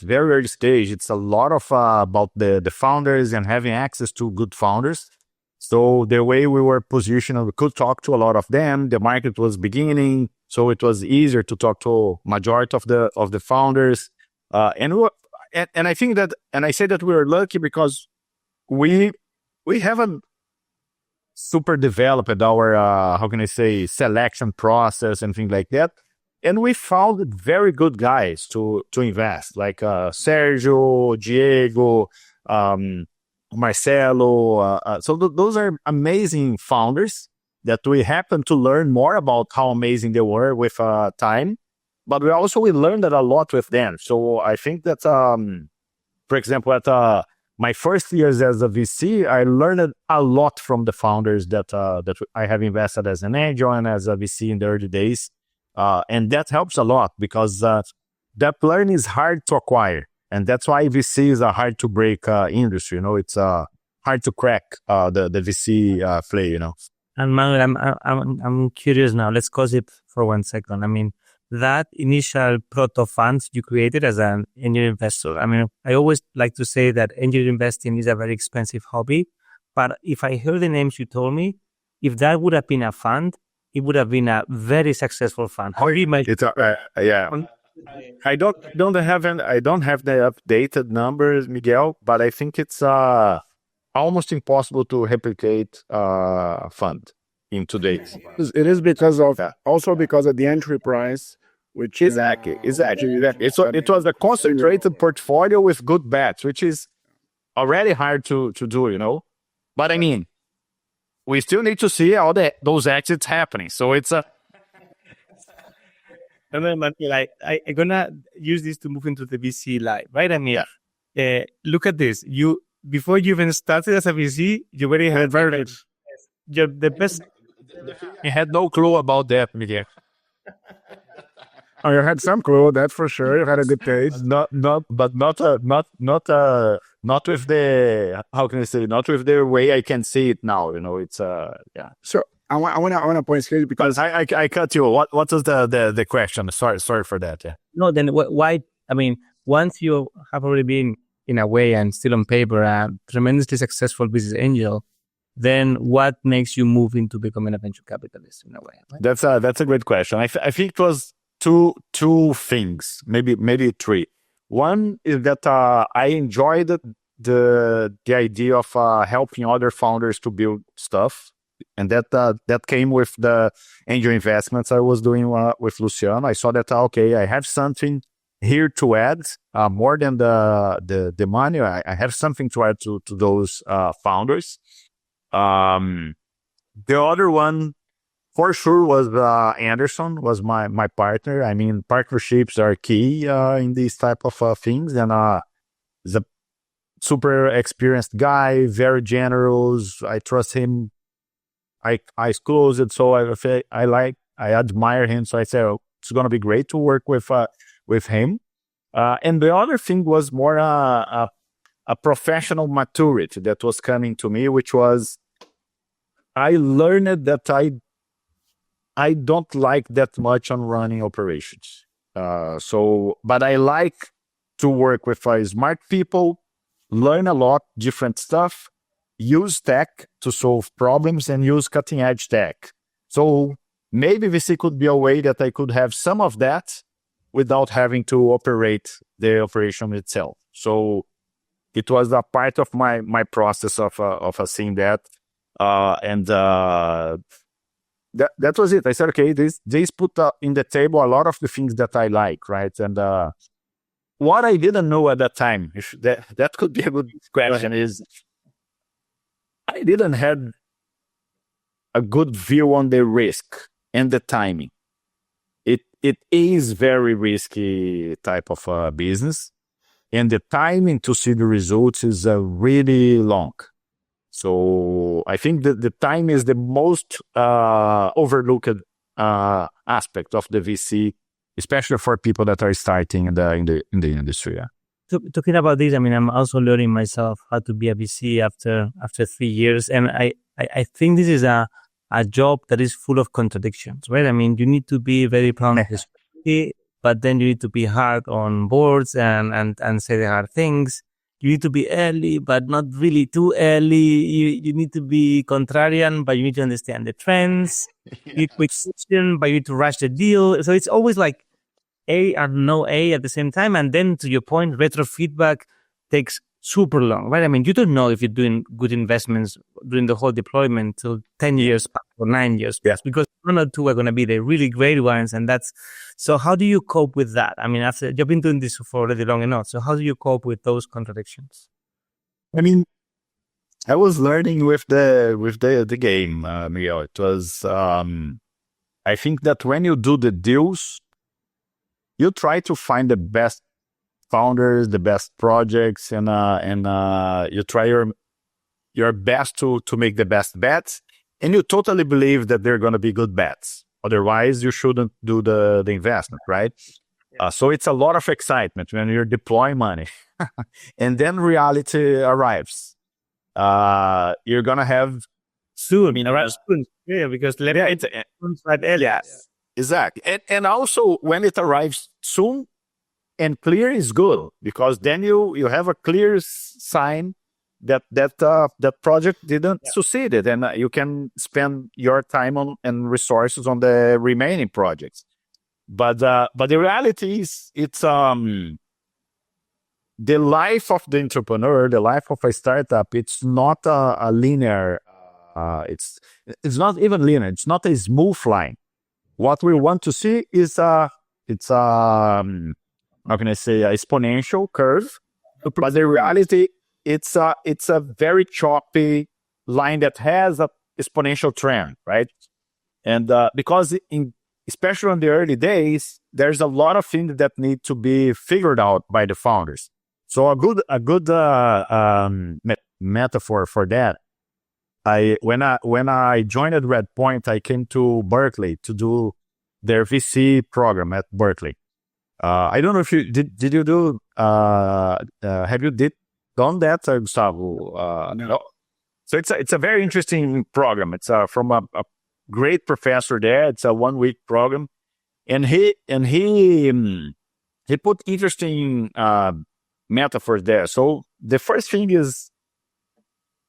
very early stage, it's a lot of about the founders and having access to good founders. So the way we were positioned, we could talk to a lot of them. The market was beginning, so it was easier to talk to majority of the founders. And I think that, and I say that we were lucky because we haven't super developed our selection process and things like that. And we found very good guys to invest, like Sergio, Diego, Marcelo. So those are amazing founders that we happen to learn more about how amazing they were with time. But we learned a lot with them. So I think that, for example, at my first years as a VC, I learned a lot from the founders that I have invested as an angel and as a VC in the early days. And that helps a lot because that learning is hard to acquire. And that's why VC is a hard to break industry. It's hard to crack the VC play, And Manuel, I'm curious now. Let's gossip for 1 second. I mean, that initial proto funds you created as an angel investor. I mean, I always like to say that angel investing is a very expensive hobby. But if I heard the names you told me, if that would have been a fund, it would have been a very successful fund. Yeah. I don't have the updated numbers, Miguel, but I think it's almost impossible to replicate a fund in today's. It is because of also because of the entry price, which exactly. It was a concentrated portfolio with good bets, which is already hard to do, But I mean, we still need to see all those exits happening. So it's a. And then, I'm gonna use this to move into the VC live, right? I mean, look at this. Before you even started as a VC, you already had the best. You had no clue about that, Miguel. Oh, you had some clue, that's for sure. You had a good taste. Not with the, how can I say, not with the way I can see it now. It's yeah. So I want to point here because I cut you. What was the question? Sorry for that. Yeah. No, then why? I mean, once you have already been in a way and still on paper a tremendously successful business angel, then what makes you move into becoming a venture capitalist in a way? Right? That's a great question. I think it was two things, maybe three. One is that I enjoyed the idea of helping other founders to build stuff, and that came with the angel investments I was doing with Luciano. I saw that okay, I have something here to add more than the money. I have something to add to those founders. The other one, for sure, was Anderson, was my partner. I mean, partnerships are key in these type of things, and he's a super experienced guy, very generous. I trust him. I close it, so I admire him. So I said, oh, it's gonna be great to work with him. And the other thing was more a professional maturity that was coming to me, which was I learned that I don't like that much on running operations. But I like to work with smart people, learn a lot, different stuff, use tech to solve problems, and use cutting edge tech. So maybe VC could be a way that I could have some of that without having to operate the operation itself. So it was a part of my process of seeing that. That was it. I said, okay, this put in the table a lot of the things that I like, right? And what I didn't know at that time, if that could be a good question, is I didn't have a good view on the risk and the timing. It is very risky type of business, and the timing to see the results is really long. So I think that the time is the most overlooked aspect of the VC, especially for people that are starting in the industry. Yeah. Talking about this, I mean, I'm also learning myself how to be a VC after 3 years, and I think this is a job that is full of contradictions, right? I mean, you need to be very prompt, but then you need to be hard on boards and say the hard things. You need to be early, but not really too early. You need to be contrarian, but you need to understand the trends. You need quick decision, but you need to rush the deal. So it's always like A and no A at the same time. And then to your point, retro feedback takes super long, right? I mean, you don't know if you're doing good investments during the whole deployment till 10 years back or 9 years back, because one or two are going to be the really great ones. And so how do you cope with that? I mean, after you've been doing this for already long enough. So how do you cope with those contradictions? I mean, I was learning with the game, Miguel. It was, I think that when you do the deals, you try to find the best founders, the best projects, and you try your best to make the best bets, and you totally believe that they're going to be good bets. Otherwise, you shouldn't do the investment, right? So it's a lot of excitement when you're deploying money, and then reality arrives. You're gonna have soon. I mean, arrives soon. Yeah, because it's right earlier. Exactly, and also when it arrives soon and clear is good, because then you have a clear sign that project didn't succeed, and you can spend your time on and resources on the remaining projects. But the reality is, it's the life of the entrepreneur, the life of a startup. It's not a linear. It's not even linear. It's not a smooth line. What we want to see is how can I say, a exponential curve, but the reality, it's a very choppy line that has a exponential trend, right? And because especially in the early days, there's a lot of things that need to be figured out by the founders. So a good metaphor for that. When I joined at Redpoint, I came to Berkeley to do their VC program at Berkeley. I don't know if you did you do have you done that, Gustavo? No. So it's a very interesting program. It's from a great professor there. It's a 1-week program, and he put interesting metaphors there. So the first thing is,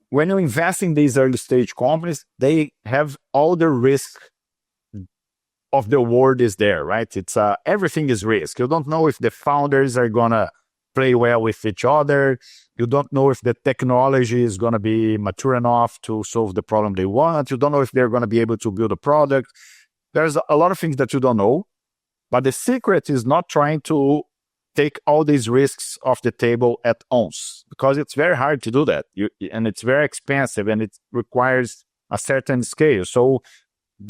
when you invest in these early stage companies, they have all the risk of the world is there, right? It's everything is risk. You don't know if the founders are gonna play well with each other. You don't know if the technology is going to be mature enough to solve the problem they want. You don't know if they're going to be able to build a product. There's a lot of things that you don't know. But the secret is not trying to take all these risks off the table at once, because it's very hard to do that. And it's very expensive, and it requires a certain scale. So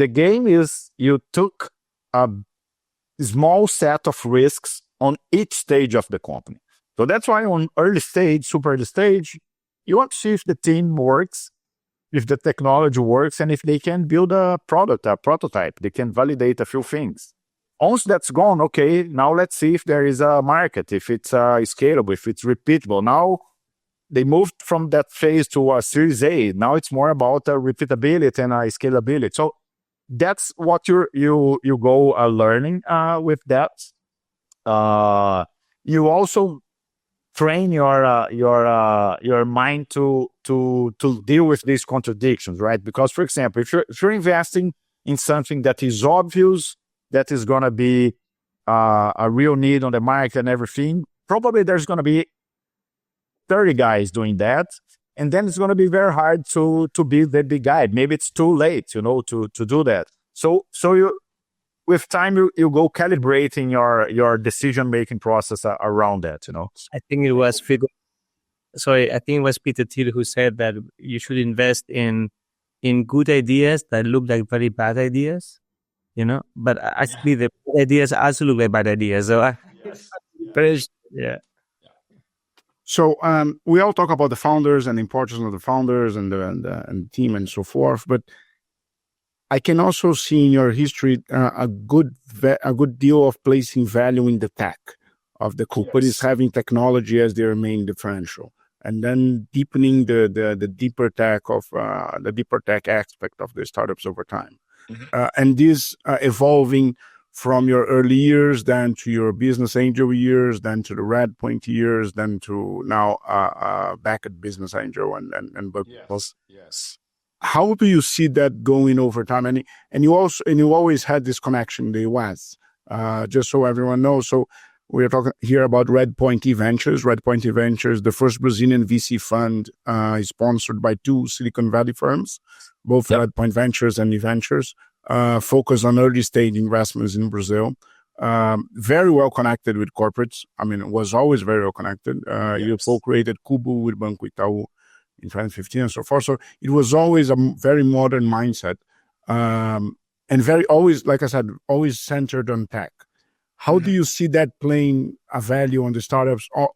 the game is you took a small set of risks on each stage of the company. So that's why on early stage, super early stage, you want to see if the team works, if the technology works, and if they can build a product, a prototype, they can validate a few things. Once that's gone, okay, now let's see if there is a market, if it's scalable, if it's repeatable. Now they moved from that phase to a Series A. Now it's more about repeatability and scalability. So that's what you go learning with that. You also train your mind to deal with these contradictions, right? Because, for example, if you're investing in something that is obvious, that is going to be a real need on the market and everything, probably there's going to be 30 guys doing that. And then it's going to be very hard to be the big guy. Maybe it's too late, to do that. So you, with time, you go calibrating your decision-making process around that, I think it was Peter Thiel who said that you should invest in good ideas that look like very bad ideas. But actually the bad ideas also look like bad ideas. So yeah. So we all talk about the founders and the importance of the founders and the team and so forth, but I can also see in your history a good deal of placing value in the tech of the companies, having technology as their main differential, and then deepening the deeper tech aspect of the startups over time. And this evolving from your early years, then to your business angel years, then to the Redpoint years, then to now back at business angel and Yes. How do you see that going over time? And you always had this connection in the US, just so everyone knows. So we're talking here about Redpoint Eventures. Redpoint Eventures, the first Brazilian VC fund, is sponsored by two Silicon Valley firms, both Redpoint Ventures and Eventures, focus on early stage investments in Brazil. Very well connected with corporates. I mean, it was always very well connected. You co-created Kubo with Banco Itaú in 2015 and so forth. So it was always a very modern mindset, and very always, like I said, always centered on tech. How do you see that playing a value on the startups, or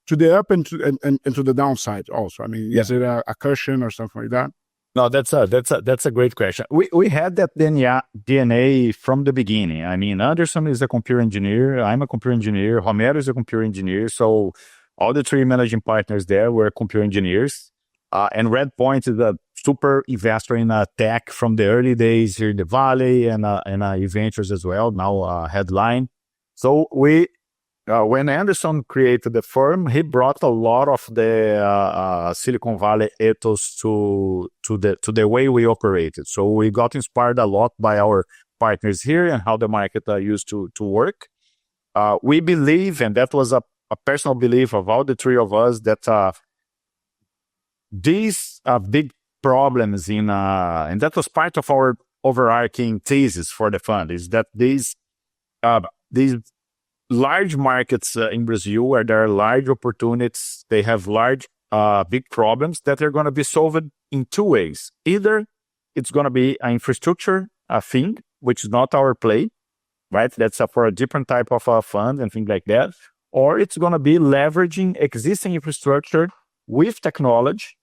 to the up and to the downside also? I mean, is it a cushion or something like that? No, that's a great question. We had that DNA from the beginning. I mean, Anderson is a computer engineer. I'm a computer engineer. Romero is a computer engineer. So all the three managing partners there were computer engineers. And Redpoint is a super investor in tech from the early days here in the Valley, and Eventures as well, now Headline. So when Anderson created the firm, he brought a lot of the Silicon Valley ethos to the way we operated. So we got inspired a lot by our partners here and how the market used to work. We believe, and that was a personal belief of all the three of us, that these big problems and that was part of our overarching thesis for the fund, is that these large markets in Brazil, where there are large opportunities, they have large, big problems that are going to be solved in two ways. Either it's going to be an infrastructure thing, which is not our play, right? That's for a different type of fund and things like that. Or it's going to be leveraging existing infrastructure with technology,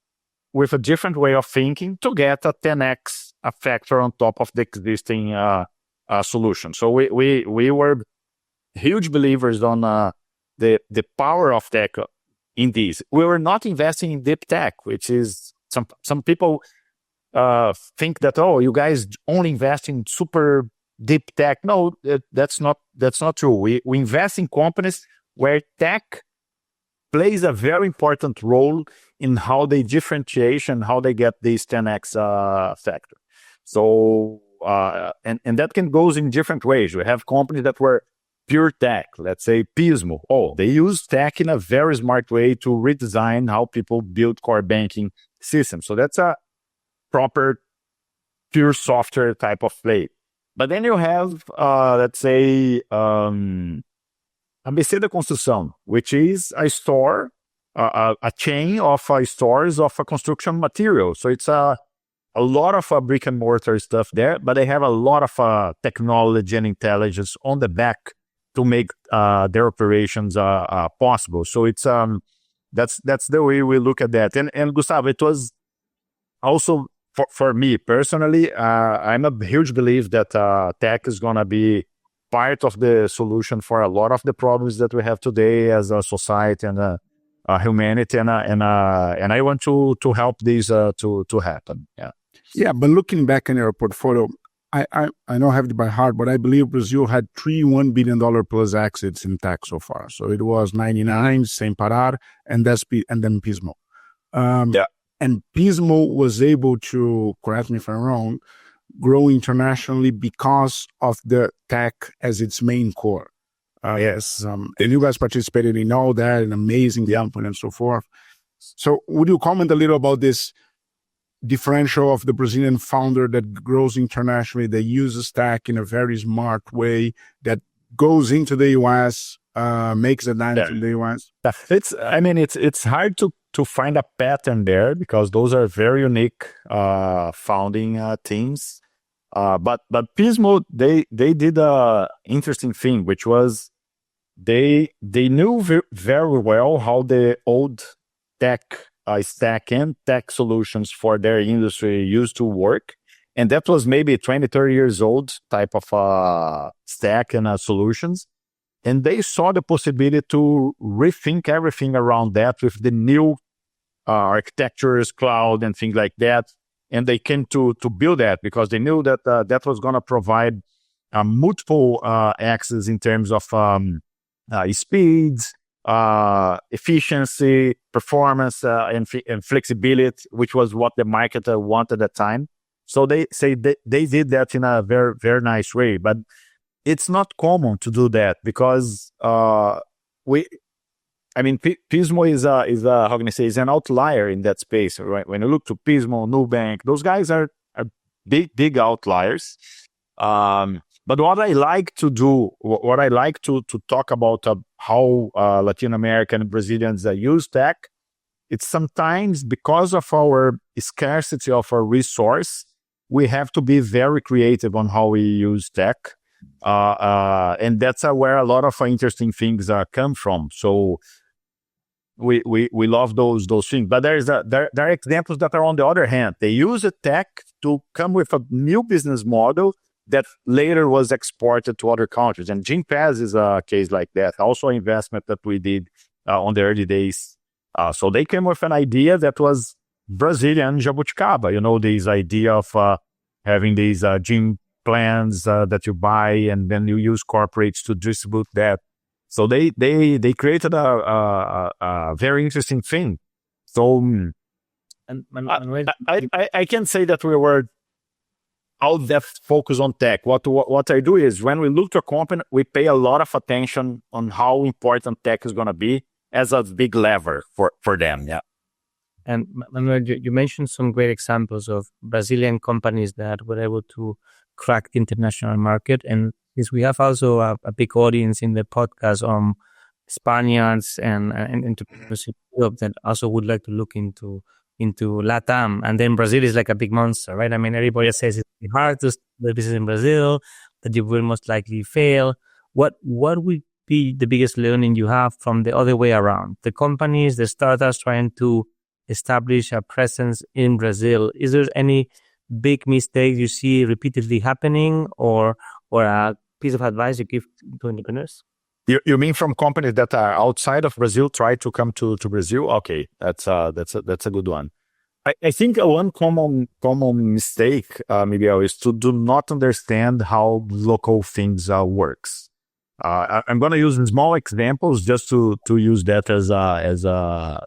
with a different way of thinking to get a 10x factor on top of the existing solution. So we were huge believers on the power of tech in these. We were not investing in deep tech, which is some people think that, oh, you guys only invest in super deep tech. No, that's not true. We invest in companies where tech plays a very important role in how they differentiate and how they get this 10x factor. So and that can goes in different ways. We have companies that were pure tech, let's say Pismo. Oh, they use tech in a very smart way to redesign how people build core banking systems. So that's a proper pure software type of play. But then you have, let's say, ABC da Construção, which is a store, a chain of stores of construction material. So it's a lot of brick and mortar stuff there, but they have a lot of technology and intelligence on the back to make their operations possible. So it's that's the way we look at that. And Gustavo, it was also for me personally, I'm a huge believer that tech is gonna be part of the solution for a lot of the problems that we have today as a society and humanity, and I want to help these to happen. Yeah, but looking back in your portfolio, I don't have it by heart, but I believe Brazil had three $1 billion plus exits in tech so far. So it was 99, Sem Parar, and then Pismo. And Pismo was able to, correct me if I'm wrong, grow internationally because of the tech as its main core. Yes, and you guys participated in all that, an amazing company and so forth. So would you comment a little about this differential of the Brazilian founder that grows internationally, that uses tech in a very smart way, that goes into the US, makes a dance in the US? It's hard to find a pattern there because those are very unique founding teams. But Pismo, they did a interesting thing, which was they knew very well how the old tech stack and tech solutions for their industry used to work. And that was maybe 20, 30 years old type of stack and solutions. And they saw the possibility to rethink everything around that with the new architectures, cloud, and things like that. And they came to build that because they knew that that was going to provide multiple axes in terms of speeds, efficiency, performance, and flexibility, which was what the market wanted at the time. So they did that in a very, very nice way. But it's not common to do that because Pismo is how can I say, is an outlier in that space, right? When you look to Pismo, Nubank, those guys are big outliers. But what I like to do, what I like to talk about how Latin American Brazilians use tech, it's sometimes because of our scarcity of our resource, we have to be very creative on how we use tech. And that's where a lot of interesting things come from. So we love those things. But there are examples that are on the other hand. They use the tech to come with a new business model that later was exported to other countries. And Gympass is a case like that. Also an investment that we did on the early days. So they came with an idea that was Brazilian jabuticaba. This idea of having these gym plans that you buy and then you use corporates to distribute that. So they created a very interesting thing. So I can say that we were all that focus on tech. What I do is when we look to a company, we pay a lot of attention on how important tech is going to be as a big lever for them. Yeah. And Manoel, you mentioned some great examples of Brazilian companies that were able to crack the international market. And we have also a big audience in the podcast on Spaniards and entrepreneurs in Europe that also would like to look into LATAM. And then Brazil is like a big monster, right? I mean, everybody says it's hard to do business in Brazil, that you will most likely fail. What would be the biggest learning you have from the other way around? The companies, the startups trying to establish a presence in Brazil. Is there any big mistake you see repeatedly happening or a piece of advice you give to entrepreneurs? You mean from companies that are outside of Brazil try to come to Brazil? Okay, that's a good one. I think one common mistake maybe is to do not understand how local things works. I'm going to use small examples just to use that as a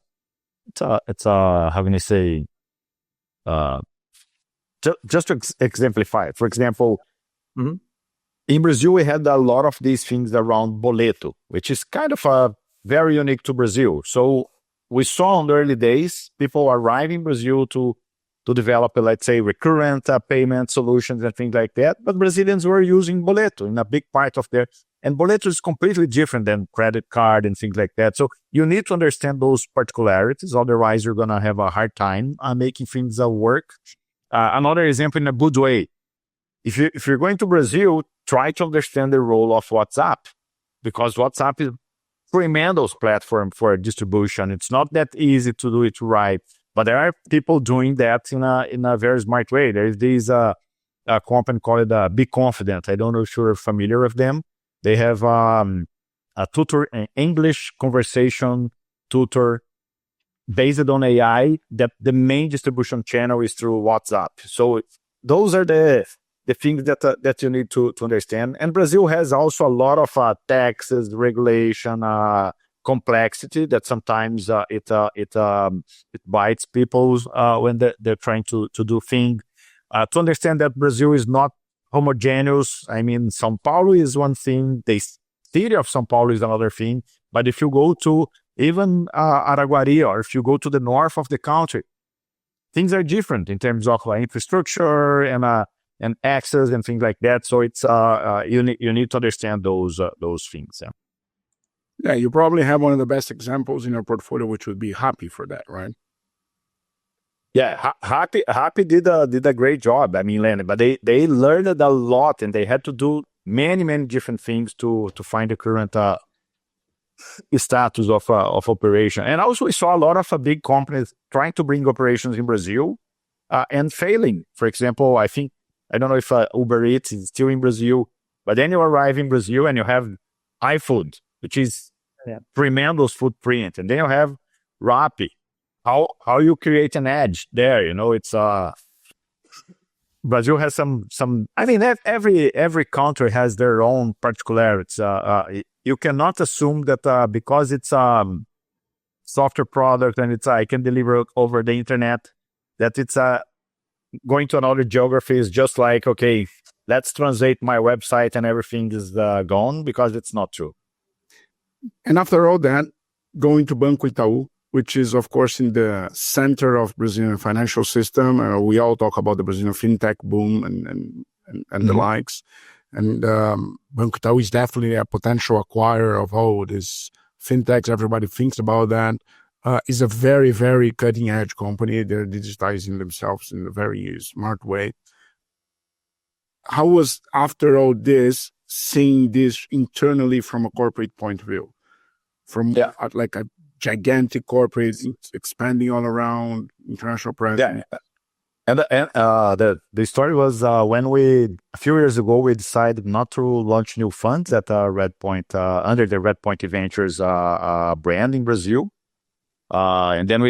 how can I say just to exemplify it. For example, in Brazil, we had a lot of these things around boleto, which is kind of very unique to Brazil. So we saw in the early days people arrive in Brazil to develop, let's say, recurrent payment solutions and things like that. But Brazilians were using boleto in a big part of their, and boleto is completely different than credit card and things like that. So you need to understand those particularities. Otherwise, you're going to have a hard time making things work. Another example in a good way. If you're going to Brazil, try to understand the role of WhatsApp, because WhatsApp is a tremendous platform for distribution. It's not that easy to do it right, but there are people doing that in a very smart way. There is this a company called Be Confident. I don't know if you're familiar with them. They have a tutor, an English conversation tutor based on AI, that the main distribution channel is through WhatsApp. So those are the things that you need to understand. And Brazil has also a lot of taxes, regulation, complexity that sometimes it bites people when they're trying to do things. To understand that Brazil is not homogeneous. I mean, São Paulo is one thing, the city of São Paulo is another thing. But if you go to even Araguari, or if you go to the north of the country, things are different in terms of infrastructure and access and things like that. So it's you need to understand those things. Yeah. Yeah, you probably have one of the best examples in your portfolio, which would be Happy for that, right? Yeah, Happy did a great job. I mean, Lenny, but they learned a lot, and they had to do many different things to find the current status of operation. And also, we saw a lot of big companies trying to bring operations in Brazil and failing. For example, I don't know if Uber Eats is still in Brazil, but then you arrive in Brazil and you have iFood, which is tremendous footprint, and then you have Rappi. How you create an edge there? It's Brazil has some. I mean, every country has their own particularities. You cannot assume that because it's software product and I can deliver over the internet, that it's going to another geography is just like, okay, let's translate my website and everything is gone, because it's not true. And after all that, going to Banco Itaú, which is, of course, in the center of Brazilian financial system. We all talk about the Brazilian fintech boom and the likes. And Banco Itaú is definitely a potential acquirer of all these fintechs. Everybody thinks about that. Is a very, very cutting-edge company. They're digitizing themselves in a very smart way. How was, after all this, seeing this internally from a corporate point of view? From like a gigantic corporate expanding all around, international presence. Yeah. And the story was when a few years ago, we decided not to launch new funds at Redpoint, under the Redpoint Eventures brand in Brazil. And then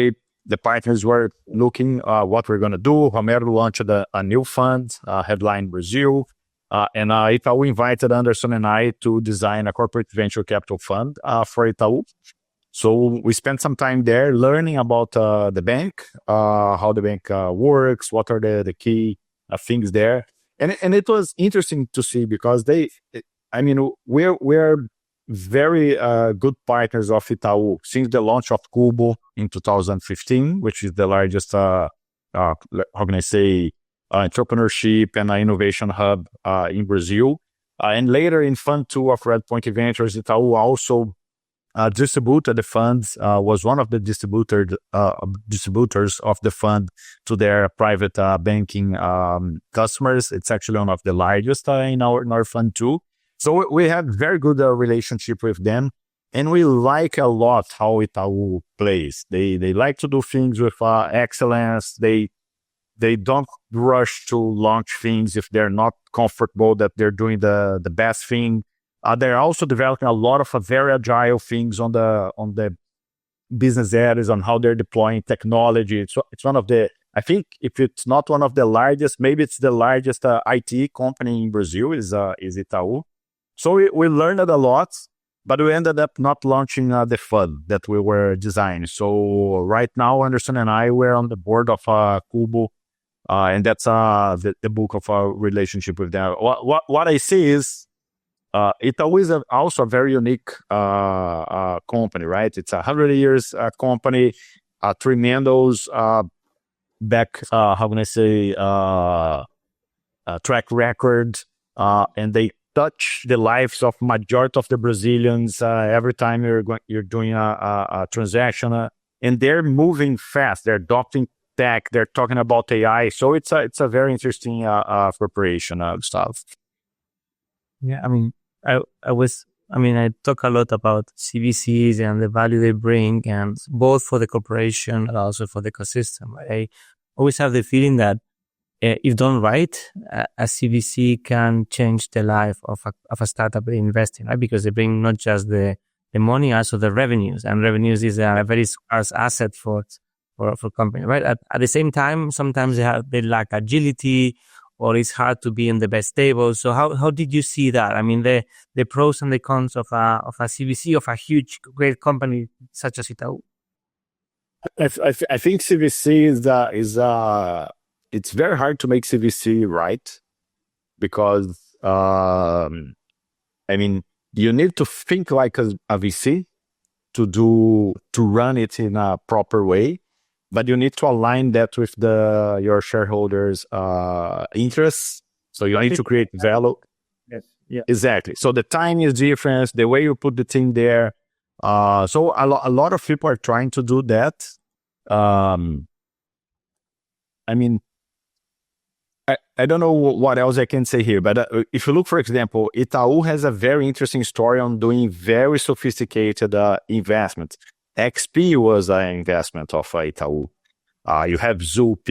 the partners were looking what we're going to do. Romero launched a new fund, Headline Brazil. And Itaú invited Anderson and I to design a corporate venture capital fund for Itaú. So we spent some time there learning about the bank, how the bank works, what are the key things there. And it was interesting to see, because we're very good partners of Itaú since the launch of Cubo in 2015, which is the largest, entrepreneurship and innovation hub in Brazil. And later in Fund 2 of Redpoint Eventures, Itaú also distributed the funds, was one of the distributors of the fund to their private banking customers. It's actually one of the largest in our Fund 2. So we have very good relationship with them, and we like a lot how Itaú plays. They like to do things with excellence. They don't rush to launch things if they're not comfortable that they're doing the best thing. They're also developing a lot of very agile things on the business areas, on how they're deploying technology. It's one of the, I think if it's not one of the largest, maybe it's the largest IT company in Brazil is Itaú. So we learned a lot, but we ended up not launching the fund that we were designing. So right now, Anderson and I were on the board of Cubo, and that's the bulk of our relationship with them. What I see is Itaú is also a very unique company, right? It's 100 years company, a tremendous track record, and they touch the lives of majority of the Brazilians every time you're doing a transaction, and they're moving fast. They're adopting tech. They're talking about AI. So it's a very interesting corporation, Gustavo. Yeah, I mean, I talk a lot about CVCs and the value they bring, and both for the corporation and also for the ecosystem. I always have the feeling that if done right, a CVC can change the life of a startup they invest in, right? Because they bring not just the money, also the revenues, and revenues is a very scarce asset for company, right? At the same time, sometimes they lack agility, or it's hard to be in the best table. So how did you see that? I mean, the pros and the cons of a CVC, of a huge, great company such as Itaú. I think CVC is it's very hard to make CVC right, because you need to think like a VC to run it in a proper way, but you need to align that with your shareholders' interests. So you need to create value. Yes. Yeah. Exactly. So the time is different, the way you put the thing there. So a lot of people are trying to do that. I don't know what else I can say here, but if you look, for example, Itaú has a very interesting story on doing very sophisticated investments. XP was an investment of Itaú. You have Zup,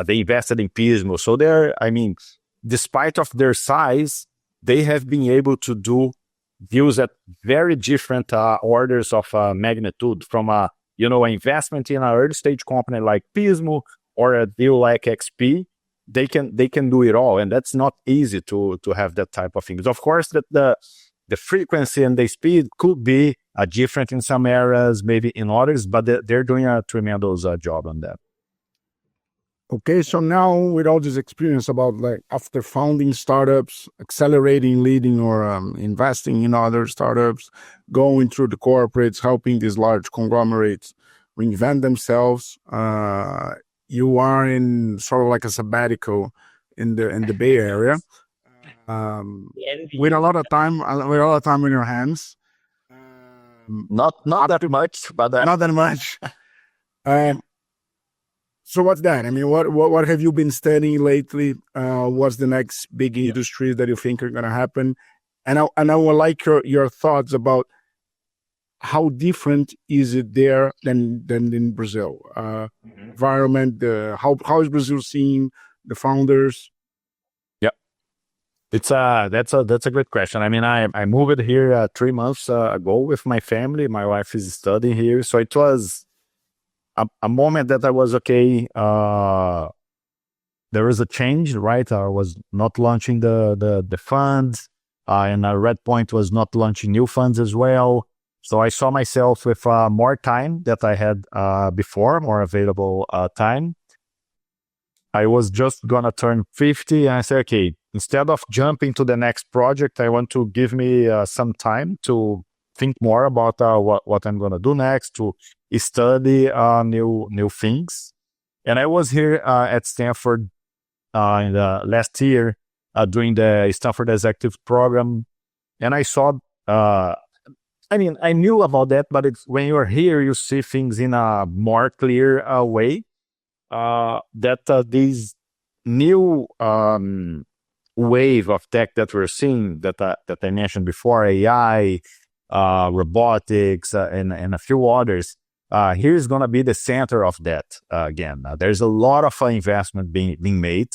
they invested in Pismo. So despite of their size, they have been able to do deals at very different orders of magnitude, from an investment in an early stage company like Pismo or a deal like XP. They can do it all, and that's not easy to have that type of things. Of course, that the frequency and the speed could be different in some areas, maybe in others, but they're doing a tremendous job on that. Okay, so now with all this experience about after founding startups, accelerating, leading, or investing in other startups, going through the corporates, helping these large conglomerates reinvent themselves, you are in sort of like a sabbatical in the Bay Area, with a lot of time in your hands. Not that much, but not that much. So what's that? I mean, what have you been studying lately? What's the next big industry that you think are going to happen? And I would like your thoughts about how different is it there than in Brazil? Environment, how is Brazil seeing the founders? Yeah, that's a great question. I mean, I moved here 3 months ago with my family. My wife is studying here, so it was a moment that I was okay. There was a change, right? I was not launching the funds, and Redpoint was not launching new funds as well. So I saw myself with more time that I had before, more available time. I was just gonna turn 50, and I said, okay, instead of jumping to the next project, I want to give me some time to think more about what I'm gonna do next, to study new things. And I was here at Stanford in the last year doing the Stanford Executive Program, and I saw. I knew about that, but when you're here, you see things in a more clear way. That these new wave of tech that we're seeing, that I mentioned before, AI, robotics, and a few others, here's going to be the center of that again. There's a lot of investment being made.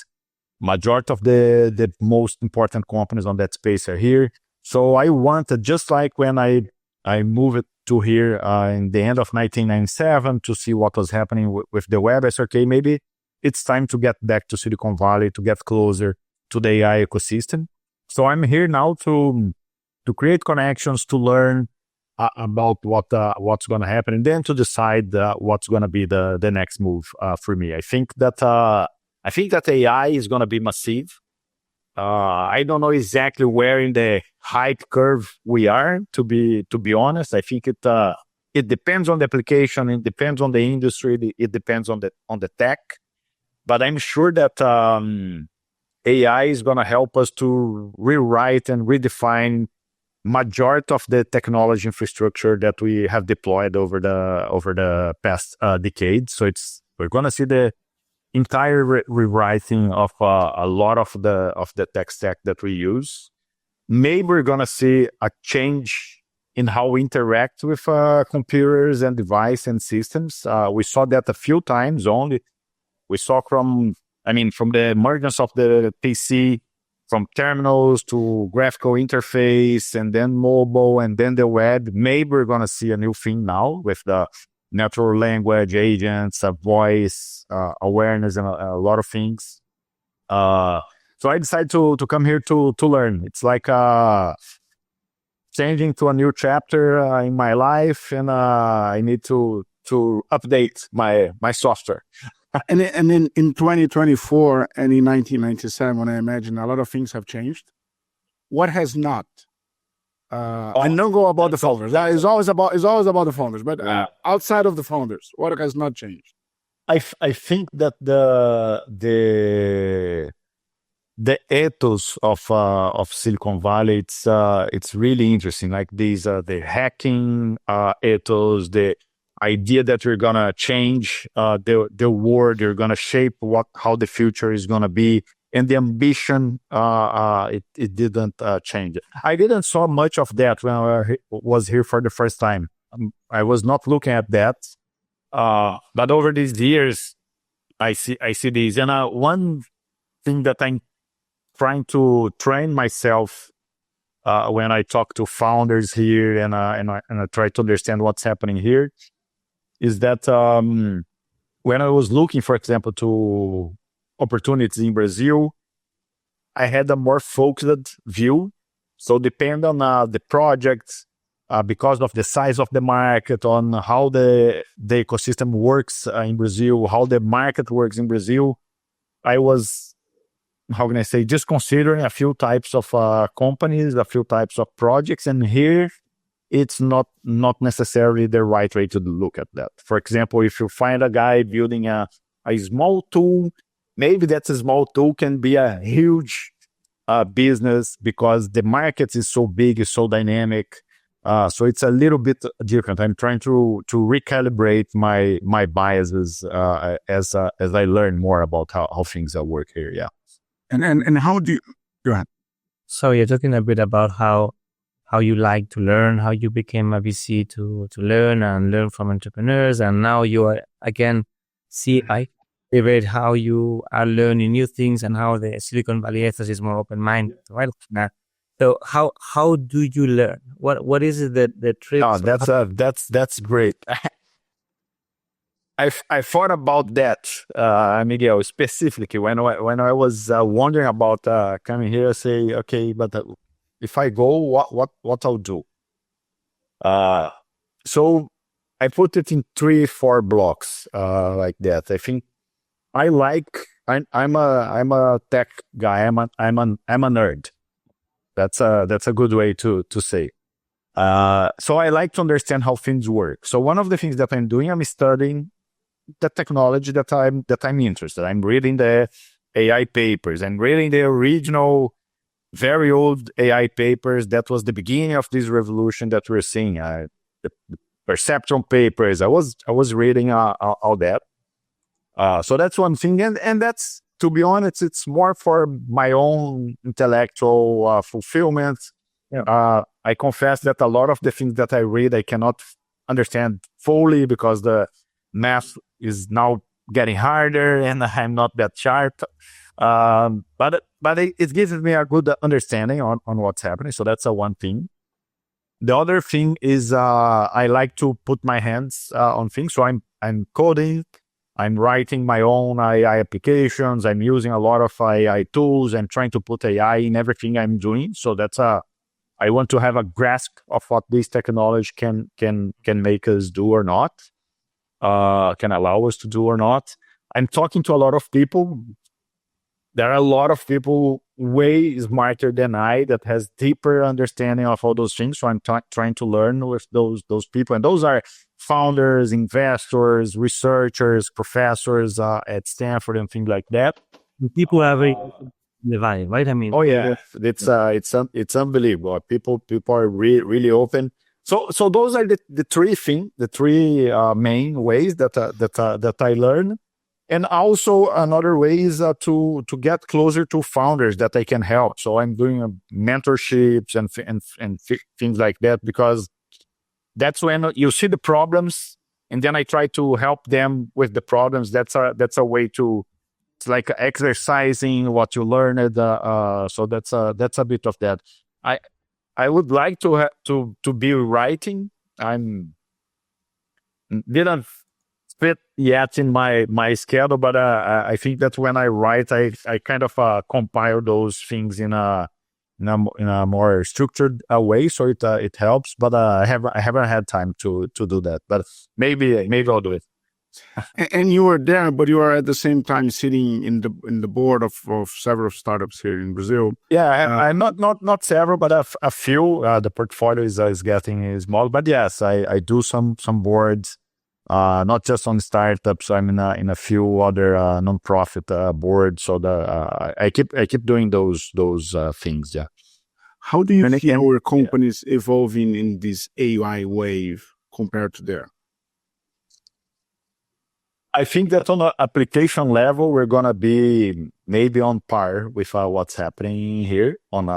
Majority of the most important companies on that space are here. So I wanted, just like when I moved to here in the end of 1997 to see what was happening with the web. I said, okay, maybe it's time to get back to Silicon Valley, to get closer to the AI ecosystem. So I'm here now to create connections, to learn about what's going to happen, and then to decide what's going to be the next move for me. I think that AI is going to be massive. I don't know exactly where in the hype curve we are. To be honest, I think it depends on the application. It depends on the industry. It depends on the tech. But I'm sure that AI is going to help us to rewrite and redefine majority of the technology infrastructure that we have deployed over the past decade. So we're going to see the entire rewriting of a lot of the tech stack that we use. Maybe we're going to see a change in how we interact with computers and device and systems. We saw that a few times only. We saw from the emergence of the PC, from terminals to graphical interface, and then mobile, and then the web. Maybe we're going to see a new thing now with the natural language agents, voice awareness, and a lot of things. So I decided to come here to learn. It's like changing to a new chapter in my life, and I need to update my software. And then in 2024 and in 1997, I imagine a lot of things have changed. What has not? I don't go about the founders. It's always about the founders. But outside of the founders, what has not changed? I think that the ethos of Silicon Valley, it's really interesting. Like these the hacking ethos, the idea that you're gonna change the world, you're gonna shape how the future is gonna be, and the ambition it didn't change. I didn't saw much of that when I was here for the first time. I was not looking at that, but over these years, I see these. And one thing that I'm trying to train myself when I talk to founders here and I try to understand what's happening here is that when I was looking, for example, to opportunities in Brazil, I had a more focused view. So depend on the project, because of the size of the market, on how the ecosystem works in Brazil, how the market works in Brazil, I was, how can I say, just considering a few types of companies, a few types of projects. And here, it's not necessarily the right way to look at that. For example, if you find a guy building a small tool, maybe that small tool can be a huge business because the market is so big, it's so dynamic. So it's a little bit different. I'm trying to recalibrate my biases as I learn more about how things work here. Yeah. And how do you go ahead? So you're talking a bit about how you like to learn, how you became a VC to learn from entrepreneurs, and now you are again I evaluate how you are learning new things and how the Silicon Valley ethos is more open-minded, right? So how do you learn? What is it that trips? Oh, that's great. I thought about that, Miguel, specifically when I was wondering about coming here. Say, okay, but if I go, what I'll do? So I put it in 3-4 blocks like that. I think I'm a tech guy. I'm a nerd. That's a good way to say. So I like to understand how things work. So one of the things that I'm doing, I'm studying the technology that I'm interested. I'm reading the AI papers. I'm reading the original, very old AI papers. That was the beginning of this revolution that we're seeing. The perception papers. I was reading all that. So that's one thing, and that's, to be honest, it's more for my own intellectual fulfillment. Yeah. I confess that a lot of the things that I read, I cannot understand fully because the math is now getting harder and I'm not that sharp. But it gives me a good understanding on what's happening. So that's one thing. The other thing is I like to put my hands on things. So I'm coding. I'm writing my own AI applications. I'm using a lot of AI tools. I'm trying to put AI in everything I'm doing. So that's I want to have a grasp of what this technology can make us do or not, can allow us to do or not. I'm talking to a lot of people. There are a lot of people way smarter than I, that has deeper understanding of all those things. So I'm trying to learn with those people, and those are founders, investors, researchers, professors at Stanford and things like that. People have the value, right? I mean, oh yeah, it's unbelievable. People are really open. So those are the three main ways that I learn. And also another way is to get closer to founders that I can help. So I'm doing mentorships and things like that, because that's when you see the problems, and then I try to help them with the problems. That's a way to, it's like exercising what you learned. So that's a bit of that. I would like to be writing. Didn't fit yet in my schedule, but I think that when I write, I kind of compile those things in a more structured way, so it helps. But I haven't had time to do that. But maybe I'll do it. And you were there, but you are at the same time sitting in the board of several startups here in Brazil. Yeah, I'm not several, but a few. The portfolio is getting small, but yes, I do some boards, not just on startups. I'm in a few other nonprofit boards. So I keep doing those things. Yeah. How do you see our companies evolving in this AI wave compared to there? I think that on an application level, we're going to be maybe on par with what's happening here on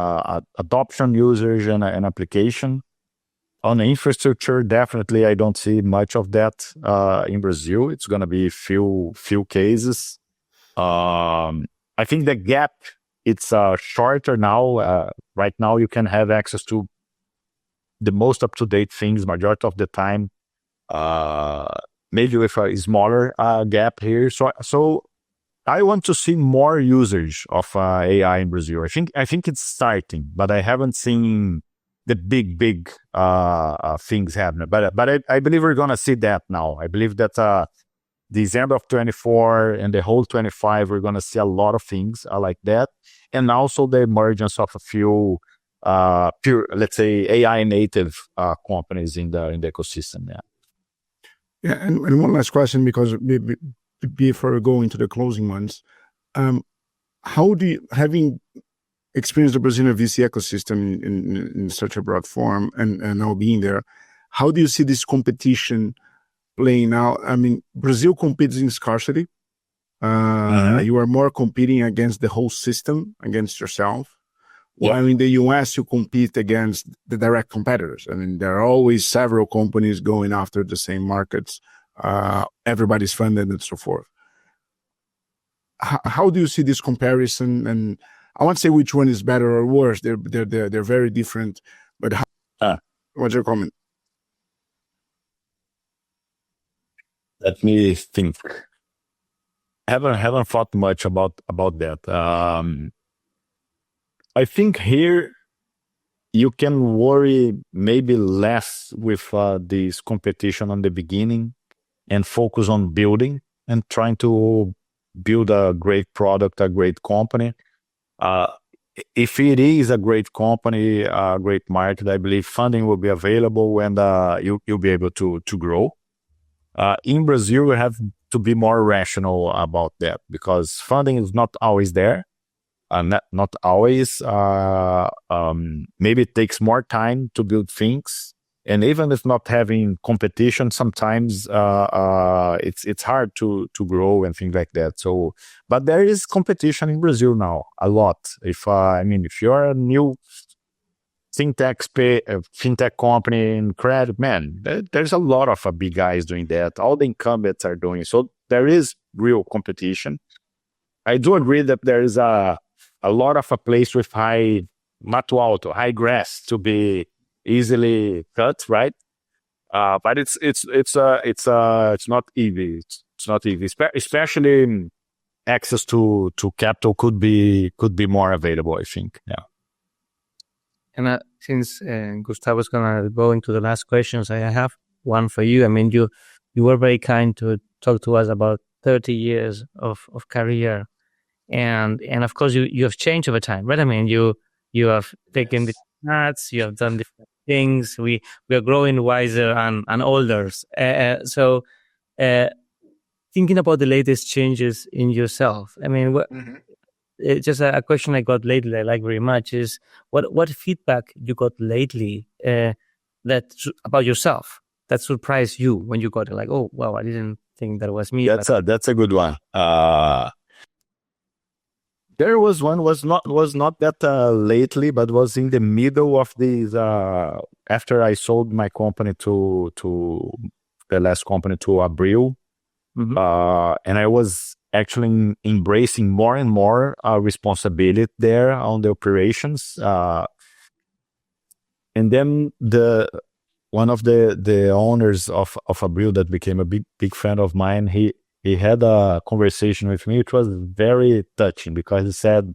adoption, users, and application. On the infrastructure, definitely, I don't see much of that in Brazil. It's going to be few cases. I think the gap, it's shorter now. Right now, you can have access to the most up-to-date things majority of the time. Maybe with a smaller gap here. So I want to see more usage of AI in Brazil. I think it's starting, but I haven't seen the big things happening. But I believe we're going to see that now. I believe that this end of 24 and the whole 25, we're going to see a lot of things like that. And also the emergence of a few pure, let's say, AI native companies in the ecosystem. Yeah. Yeah, and one last question, because before we go into the closing ones, how do you, having experienced the Brazilian VC ecosystem in such a broad form and now being there, how do you see this competition playing out? I mean, Brazil competes in scarcity. You are more competing against the whole system, against yourself. Yeah. While in the US, you compete against the direct competitors. I mean, there are always several companies going after the same markets. Everybody's funded and so forth. How do you see this comparison? And I won't say which one is better or worse. They're very different. But what's your comment? Let me think. Haven't thought much about that. I think here you can worry maybe less with this competition on the beginning and focus on building and trying to build a great product, a great company. If it is a great company, a great market, I believe funding will be available and you'll be able to grow. In Brazil, we have to be more rational about that because funding is not always there. Not always. Maybe it takes more time to build things, and even if not having competition, sometimes it's hard to grow and things like that. So, but there is competition in Brazil now a lot. If you're a new fintech company in credit, man, there's a lot of big guys doing that. All the incumbents are doing so. There is real competition. I do agree that there is a lot of a place with high grass to be easily cut, right? But it's not easy. It's not easy, especially access to capital could be more available, I think. Yeah. And since Gustavo's gonna go into the last questions, I have one for you. I mean, you were very kind to talk to us about 30 years of career and of course you have changed over time, right? I mean, you have taken different paths, you have done different things. We are growing wiser and older. So thinking about the latest changes in yourself, I mean, it's just a question I got lately, I like very much, is what feedback you got lately about yourself that surprised you when you got it? Like, oh wow, I didn't think that was me. That's a good one. There was one was not that lately, but was in the middle of these. After I sold my company to the last company to Abril, and I was actually embracing more and more responsibility there on the operations. And then one of the owners of Abril that became a big fan of mine, he had a conversation with me. It was very touching because he said,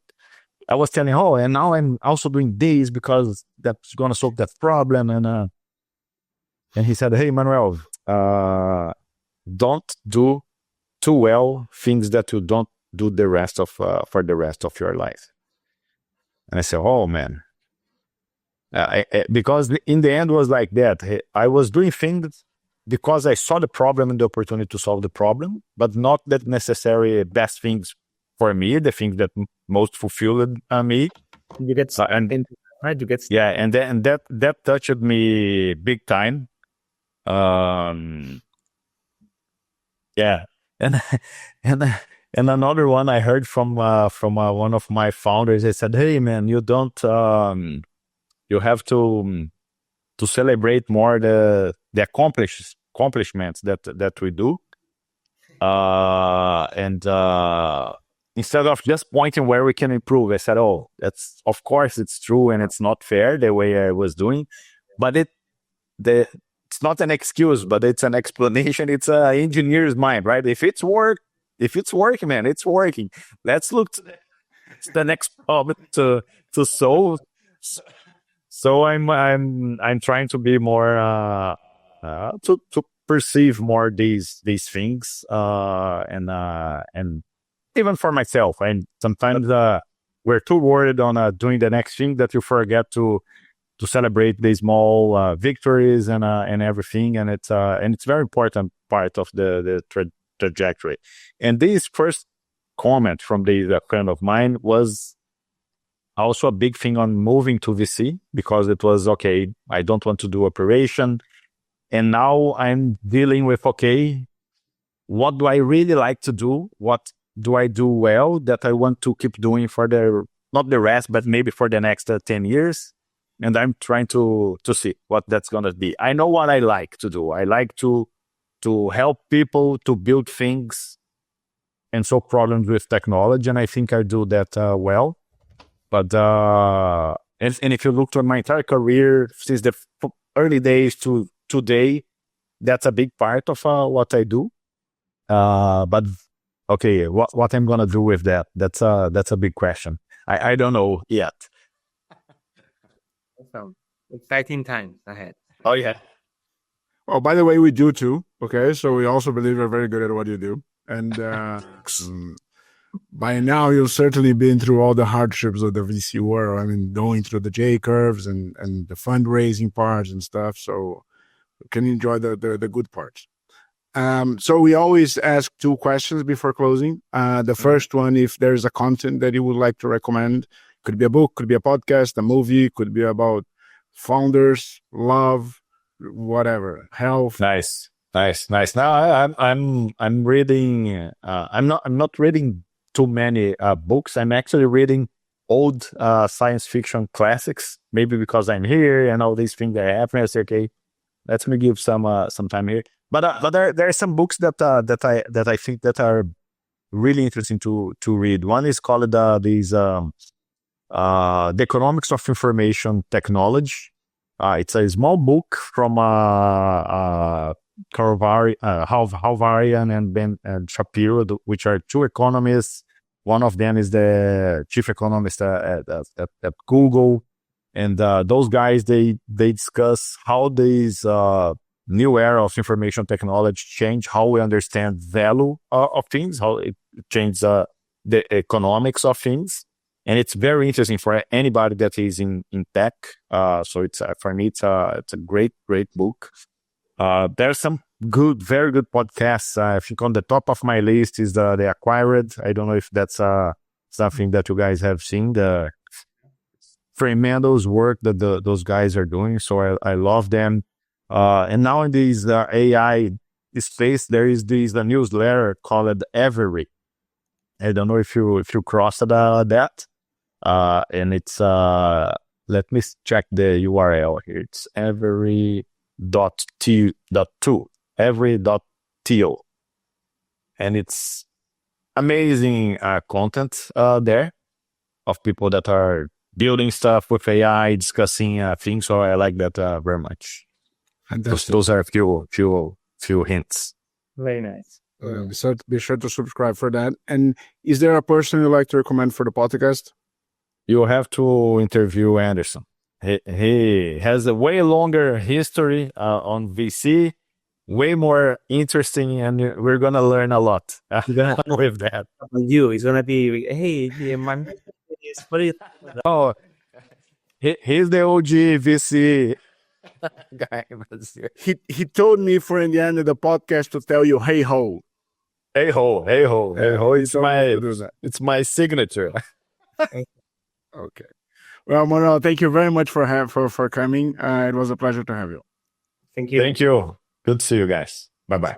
I was telling him, oh, and now I'm also doing this because that's going to solve that problem. And he said, hey, Manuel, don't do too well things that you don't do the rest of for the rest of your life. And I said, oh, man. Because in the end was like that. I was doing things because I saw the problem and the opportunity to solve the problem, but not that necessary best things for me, the things that most fulfilled me. You get right? You get and that touched me big time. And another one I heard from one of my founders. They said, "Hey man, you don't you have to celebrate more the accomplishments that we do, and instead of just pointing where we can improve." I said, "Oh, that's of course it's true, and it's not fair the way I was doing, but it's not an excuse, but it's an explanation. It's an engineer's mind, right? If it's working, man, it's working. Let's look to the next problem to solve." So I'm trying to be more to perceive more these things, and even for myself. And sometimes we're too worried on doing the next thing that you forget to celebrate the small victories and everything. And it's very important part of the trajectory. And this first comment from the friend of mine was also a big thing on moving to VC, because it was, okay, I don't want to do operation. And now I'm dealing with, okay, what do I really like to do? What do I do well that I want to keep doing for not the rest, but maybe for the next 10 years? And I'm trying to see what that's going to be. I know what I like to do. I like to help people to build things and solve problems with technology. And I think I do that well. But and if you look to my entire career, since the early days to today, that's a big part of what I do. But okay, what I'm gonna do with that? That's a big question. I don't know yet. So exciting times ahead. Oh yeah. Oh, by the way, we do too. Okay, so we also believe you're very good at what you do, and by now you've certainly been through all the hardships of the VC world. I mean, going through the J curves and the fundraising parts and stuff. So you can enjoy the good parts. So we always ask 2 questions before closing. The first one, if there's a content that you would like to recommend, could be a book, could be a podcast, a movie, could be about founders, love, whatever, health. Nice. Now I'm reading. I'm not reading too many books. I'm actually reading old science fiction classics. Maybe because I'm here and all these things that happen. I say, okay, let me give some time here. But there are some books that I think that are really interesting to read. One is called The Economics of Information Technology. It's a small book from Halvarian and Ben Shapiro, which are 2 economists. One of them is the chief economist at Google, and those guys they discuss how these new era of information technology change how we understand value of things, how it changes the economics of things. And it's very interesting for anybody that is in tech. So it's for me, it's a great book. There's some very good podcasts. I think on the top of my list is the Acquired. I don't know if that's something that you guys have seen. The tremendous work that those guys are doing. So I love them. And now in this AI space, there is the newsletter called Every. I don't know if you crossed that. And it's let me check the URL here. It's every.to, and it's amazing content there of people that are building stuff with AI, discussing things. So I like that very much. Those are a few hints. Very nice. Be sure to subscribe for that. And is there a person you'd like to recommend for the podcast? You have to interview Anderson. He has a way longer history on VC, way more interesting, and we're gonna learn a lot with that. It's gonna be hey, man. Oh, he's the OG VC guy. He told me for in the end of the podcast to tell you, hey ho. Hey ho. It's my signature. Okay. Well, Manoel, thank you very much for coming. It was a pleasure to have you. Thank you. Thank you. Good to see you guys. Bye-bye.